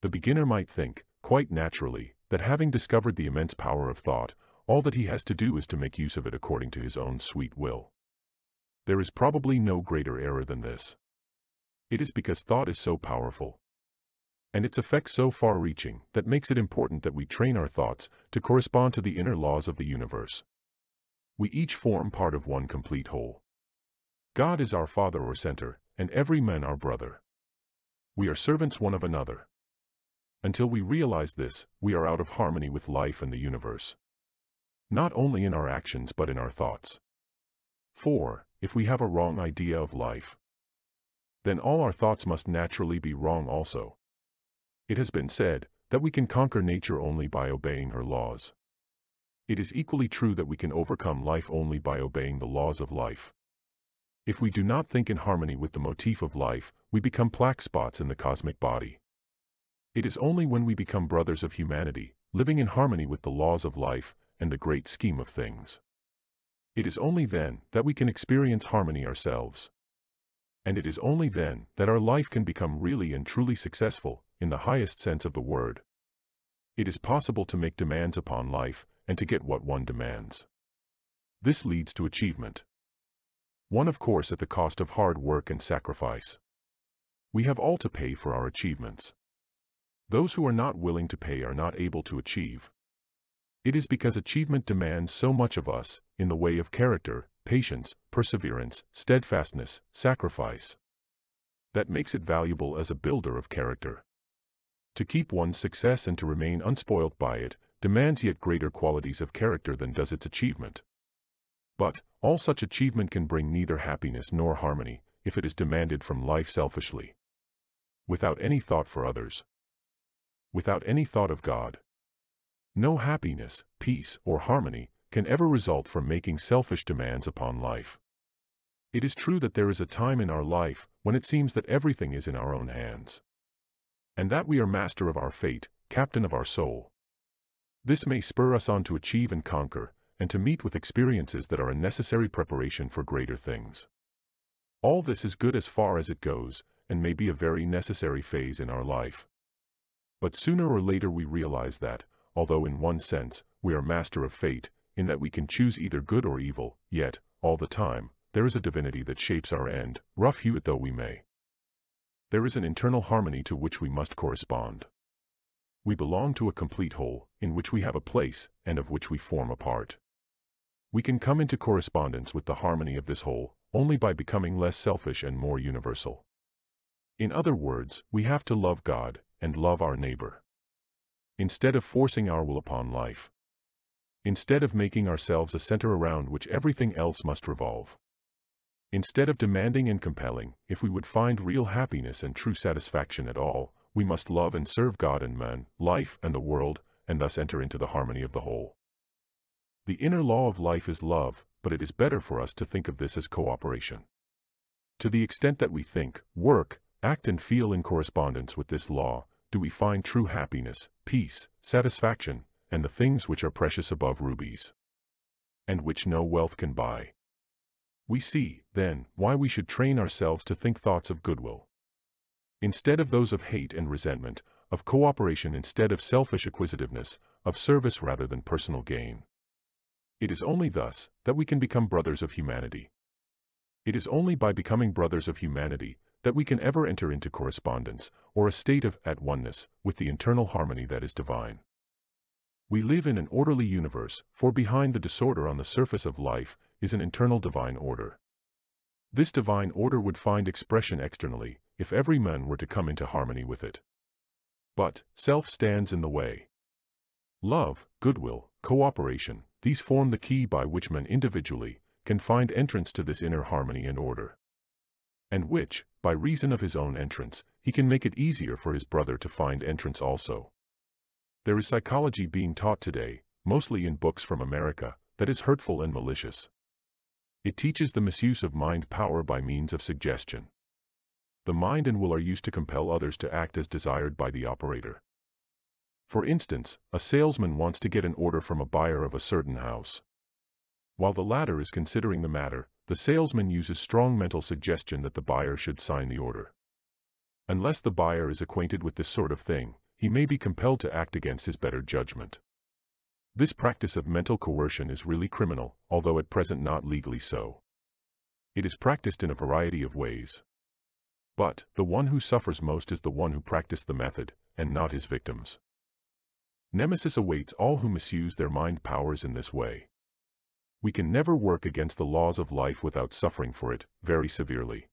The beginner might think, quite naturally, that having discovered the immense power of thought, all that he has to do is to make use of it according to his own sweet will. There is probably no greater error than this. It is because thought is so powerful, and its effects so far-reaching, that makes it important that we train our thoughts to correspond to the inner laws of the universe. We each form part of one complete whole. God is our Father or center, and every man our brother. We are servants one of another. Until we realize this, we are out of harmony with life and the universe. Not only in our actions but in our thoughts. For, if we have a wrong idea of life, then all our thoughts must naturally be wrong also. It has been said that we can conquer nature only by obeying her laws. It is equally true that we can overcome life only by obeying the laws of life. If we do not think in harmony with the motif of life, we become black spots in the cosmic body. It is only when we become brothers of humanity, living in harmony with the laws of life and the great scheme of things. It is only then that we can experience harmony ourselves. And it is only then that our life can become really and truly successful, in the highest sense of the word. It is possible to make demands upon life, and to get what one demands. This leads to achievement. One, of course, at the cost of hard work and sacrifice. We have all to pay for our achievements. Those who are not willing to pay are not able to achieve. It is because achievement demands so much of us, in the way of character, patience, perseverance, steadfastness, sacrifice, that makes it valuable as a builder of character. To keep one's success and to remain unspoilt by it, demands yet greater qualities of character than does its achievement. But, all such achievement can bring neither happiness nor harmony, if it is demanded from life selfishly, without any thought for others, without any thought of God. No happiness, peace, or harmony can ever result from making selfish demands upon life. It is true that there is a time in our life when it seems that everything is in our own hands. and that we are master of our fate, captain of our soul. This may spur us on to achieve and conquer, and to meet with experiences that are a necessary preparation for greater things. All this is good as far as it goes, and may be a very necessary phase in our life. But sooner or later we realize that, although in one sense, we are master of fate, in that we can choose either good or evil, yet, all the time, there is a divinity that shapes our end, rough hew it though we may. There is an internal harmony to which we must correspond. We belong to a complete whole, in which we have a place, and of which we form a part. We can come into correspondence with the harmony of this whole, only by becoming less selfish and more universal. In other words, we have to love God, and love our neighbor. Instead of forcing our will upon life. Instead of making ourselves a center around which everything else must revolve. Instead of demanding and compelling, if we would find real happiness and true satisfaction at all, we must love and serve God and man, life and the world, and thus enter into the harmony of the whole. The inner law of life is love, but it is better for us to think of this as cooperation. To the extent that we think, work, act and feel in correspondence with this law, do we find true happiness, peace, satisfaction, and the things which are precious above rubies, and which no wealth can buy. We see, then, why we should train ourselves to think thoughts of goodwill, instead of those of hate and resentment, of cooperation instead of selfish acquisitiveness, of service rather than personal gain. It is only thus that we can become brothers of humanity. It is only by becoming brothers of humanity that we can ever enter into correspondence, or a state of at-oneness, with the internal harmony that is divine. We live in an orderly universe, for behind the disorder on the surface of life is an internal divine order. This divine order would find expression externally, if every man were to come into harmony with it. But self stands in the way. Love, goodwill, cooperation, these form the key by which man individually can find entrance to this inner harmony and order, and which, by reason of his own entrance, he can make it easier for his brother to find entrance also. There is psychology being taught today, mostly in books from America, that is hurtful and malicious. It teaches the misuse of mind power by means of suggestion. The mind and will are used to compel others to act as desired by the operator. For instance, a salesman wants to get an order from a buyer of a certain house. While the latter is considering the matter, the salesman uses strong mental suggestion that the buyer should sign the order. Unless the buyer is acquainted with this sort of thing, he may be compelled to act against his better judgment. This practice of mental coercion is really criminal, although at present not legally so. It is practiced in a variety of ways. But the one who suffers most is the one who practiced the method, and not his victims. Nemesis awaits all who misuse their mind powers in this way. We can never work against the laws of life without suffering for it, very severely.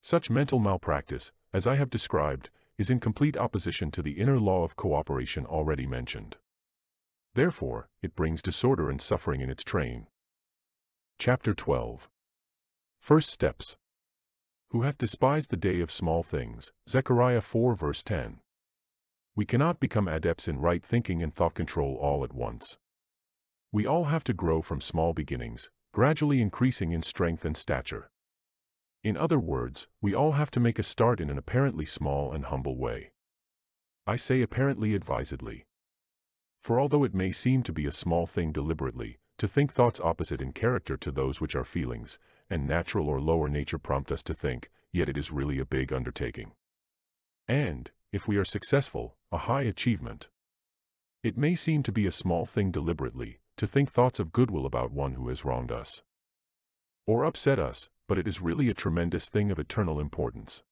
Such mental malpractice, as I have described, is in complete opposition to the inner law of cooperation already mentioned. Therefore, it brings disorder and suffering in its train. Chapter 12. First steps. Who hath despised the day of small things, Zechariah 4 verse 10. We cannot become adepts in right thinking and thought control all at once. We all have to grow from small beginnings, gradually increasing in strength and stature. In other words, we all have to make a start in an apparently small and humble way. I say apparently advisedly. For although it may seem to be a small thing deliberately, to think thoughts opposite in character to those which our feelings, and natural or lower nature prompt us to think, yet it is really a big undertaking. And, if we are successful, a high achievement. It may seem to be a small thing deliberately, to think thoughts of goodwill about one who has wronged us, or upset us, but it is really a tremendous thing of eternal importance.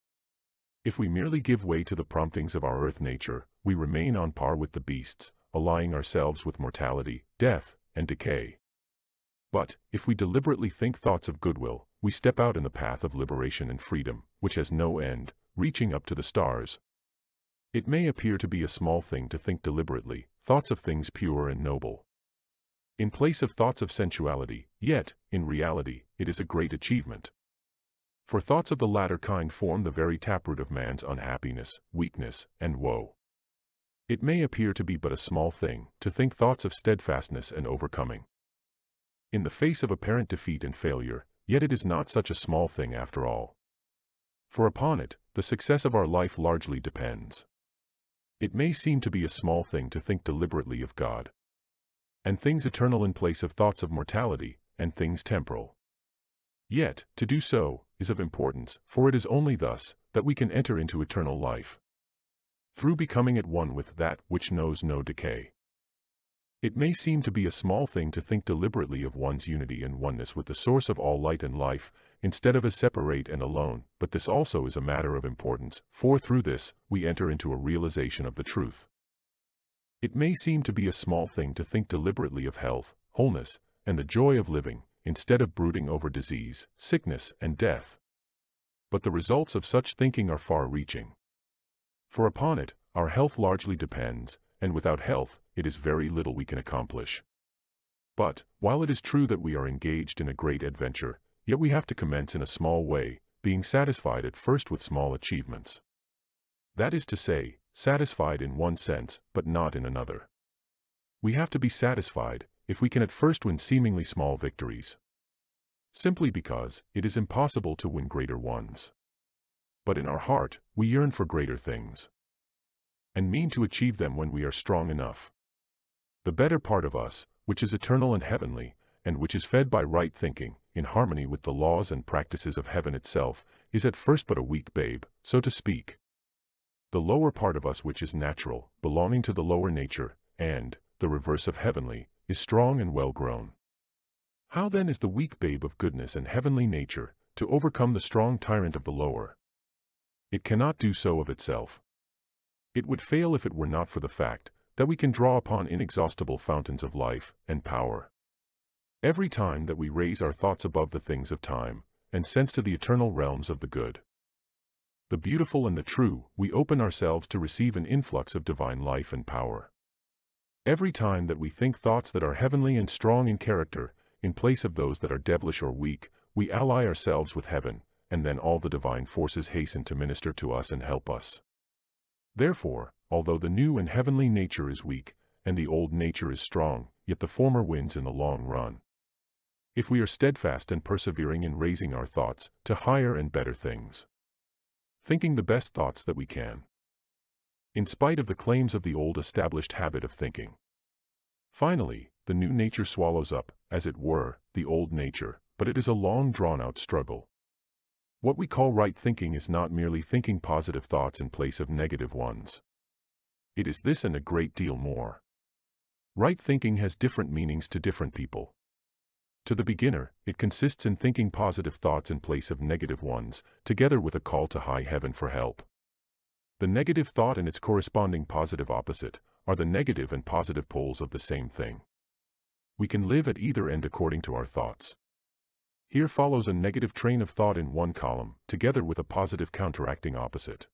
If we merely give way to the promptings of our earth nature, we remain on par with the beasts, allying ourselves with mortality, death, and decay. But, if we deliberately think thoughts of goodwill, we step out in the path of liberation and freedom, which has no end, reaching up to the stars. It may appear to be a small thing to think deliberately, thoughts of things pure and noble, in place of thoughts of sensuality, yet, in reality, it is a great achievement. For thoughts of the latter kind form the very taproot of man's unhappiness, weakness, and woe. It may appear to be but a small thing, to think thoughts of steadfastness and overcoming in the face of apparent defeat and failure, yet it is not such a small thing after all. For upon it, the success of our life largely depends. It may seem to be a small thing to think deliberately of God and things eternal in place of thoughts of mortality and things temporal. Yet, to do so is of importance, for it is only thus that we can enter into eternal life, through becoming at one with that which knows no decay. It may seem to be a small thing to think deliberately of one's unity and oneness with the source of all light and life, instead of as separate and alone, but this also is a matter of importance, for through this, we enter into a realization of the truth. It may seem to be a small thing to think deliberately of health, wholeness, and the joy of living, instead of brooding over disease, sickness, and death. But the results of such thinking are far-reaching. For upon it, our health largely depends, and without health, it is very little we can accomplish. But, while it is true that we are engaged in a great adventure, yet we have to commence in a small way, being satisfied at first with small achievements. That is to say, satisfied in one sense, but not in another. We have to be satisfied, if we can at first win seemingly small victories, simply because it is impossible to win greater ones. But in our heart, we yearn for greater things, and mean to achieve them when we are strong enough. The better part of us, which is eternal and heavenly, and which is fed by right thinking, in harmony with the laws and practices of heaven itself, is at first but a weak babe, so to speak. The lower part of us, which is natural, belonging to the lower nature, and, the reverse of heavenly, is strong and well grown. How then is the weak babe of goodness and heavenly nature to overcome the strong tyrant of the lower? It cannot do so of itself. It would fail if it were not for the fact that we can draw upon inexhaustible fountains of life and power. Every time that we raise our thoughts above the things of time, and sense to the eternal realms of the good, the beautiful and the true, we open ourselves to receive an influx of divine life and power. Every time that we think thoughts that are heavenly and strong in character, in place of those that are devilish or weak, we ally ourselves with heaven, and then all the divine forces hasten to minister to us and help us. Therefore, although the new and heavenly nature is weak, and the old nature is strong, yet the former wins in the long run, if we are steadfast and persevering in raising our thoughts to higher and better things, thinking the best thoughts that we can, in spite of the claims of the old established habit of thinking. Finally, the new nature swallows up, as it were, the old nature, but it is a long drawn-out struggle. What we call right thinking is not merely thinking positive thoughts in place of negative ones. It is this and a great deal more. Right thinking has different meanings to different people. To the beginner, it consists in thinking positive thoughts in place of negative ones, together with a call to high heaven for help. The negative thought and its corresponding positive opposite are the negative and positive poles of the same thing. We can live at either end according to our thoughts. Here follows a negative train of thought in one column, together with a positive counteracting opposite.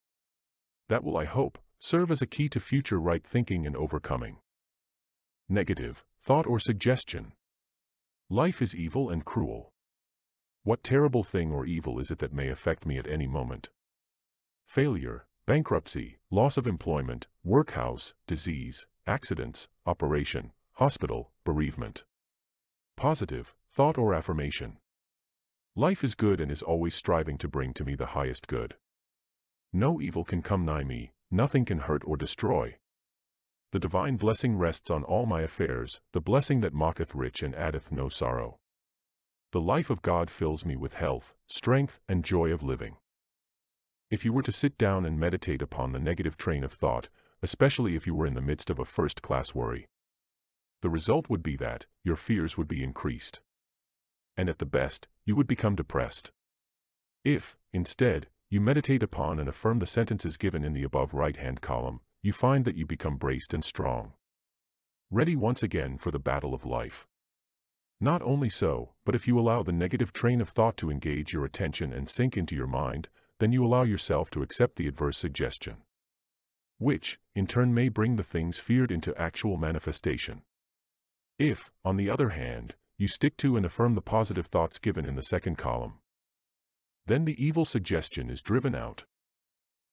That will, I hope, serve as a key to future right thinking and overcoming negative thought or suggestion. Life is evil and cruel. What terrible thing or evil is it that may affect me at any moment? Failure, bankruptcy, loss of employment, workhouse, disease, accidents, operation, hospital, bereavement. Positive thought or affirmation. Life is good and is always striving to bring to me the highest good. No evil can come nigh me, nothing can hurt or destroy. The divine blessing rests on all my affairs, the blessing that mocketh rich and addeth no sorrow. The life of God fills me with health, strength, and joy of living. If you were to sit down and meditate upon the negative train of thought, especially if you were in the midst of a first-class worry, the result would be that your fears would be increased, and at the best, you would become depressed. If, instead, you meditate upon and affirm the sentences given in the above right-hand column, you find that you become braced and strong, ready once again for the battle of life. Not only so, but if you allow the negative train of thought to engage your attention and sink into your mind, then you allow yourself to accept the adverse suggestion, which, in turn, may bring the things feared into actual manifestation. If, on the other hand, you stick to and affirm the positive thoughts given in the second column, then the evil suggestion is driven out,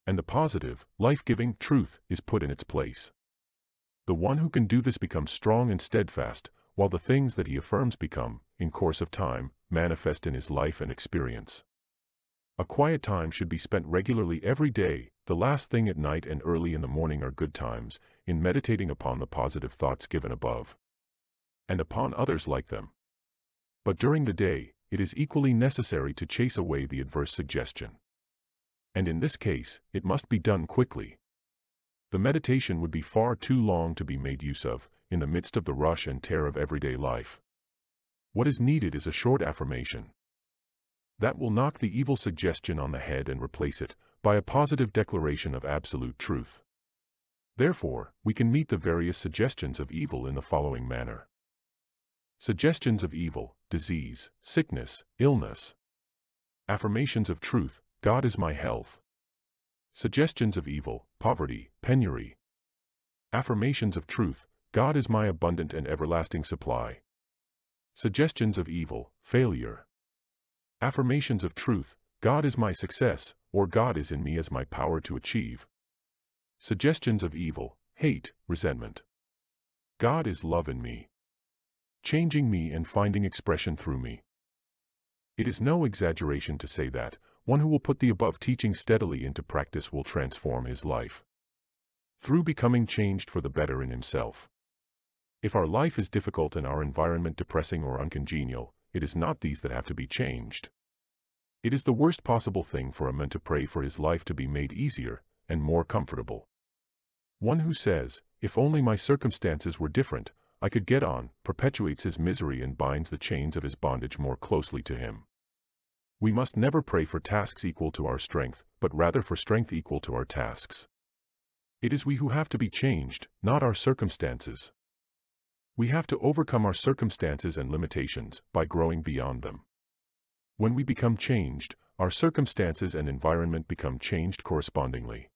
and the positive, life-giving truth is put in its place. The one who can do this becomes strong and steadfast, while the things that he affirms become, in course of time, manifest in his life and experience. A quiet time should be spent regularly every day, The last thing at night and early in the morning are good times, in meditating upon the positive thoughts given above, and upon others like them. But during the day, it is equally necessary to chase away the adverse suggestion. And in this case, it must be done quickly. The meditation would be far too long to be made use of, in the midst of the rush and tear of everyday life. What is needed is a short affirmation that will knock the evil suggestion on the head and replace it by a positive declaration of absolute truth. Therefore, we can meet the various suggestions of evil in the following manner. Suggestions of evil: disease, sickness, illness. Affirmations of truth: God is my health. Suggestions of evil: poverty, penury. Affirmations of truth: God is my abundant and everlasting supply. Suggestions of evil: failure. Affirmations of truth: God is my success, or God is in me as my power to achieve. Suggestions of evil: hate, resentment. God is love in me, changing me and finding expression through me. It is no exaggeration to say that one who will put the above teaching steadily into practice will transform his life through becoming changed for the better in himself. If our life is difficult and our environment depressing or uncongenial, it is not these that have to be changed. It is the worst possible thing for a man to pray for his life to be made easier and more comfortable. One who says, "If only my circumstances were different, I could get on," perpetuates his misery and binds the chains of his bondage more closely to him. We must never pray for tasks equal to our strength, but rather for strength equal to our tasks. It is we who have to be changed, not our circumstances. We have to overcome our circumstances and limitations by growing beyond them. When we become changed, our circumstances and environment become changed correspondingly.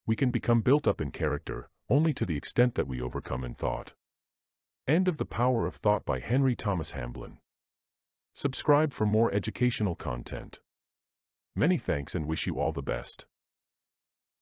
We can become built up in character only to the extent that we overcome in thought. End of The Power of Thought by Henry Thomas Hamblin. Subscribe for more educational content. Many thanks and wish you all the best.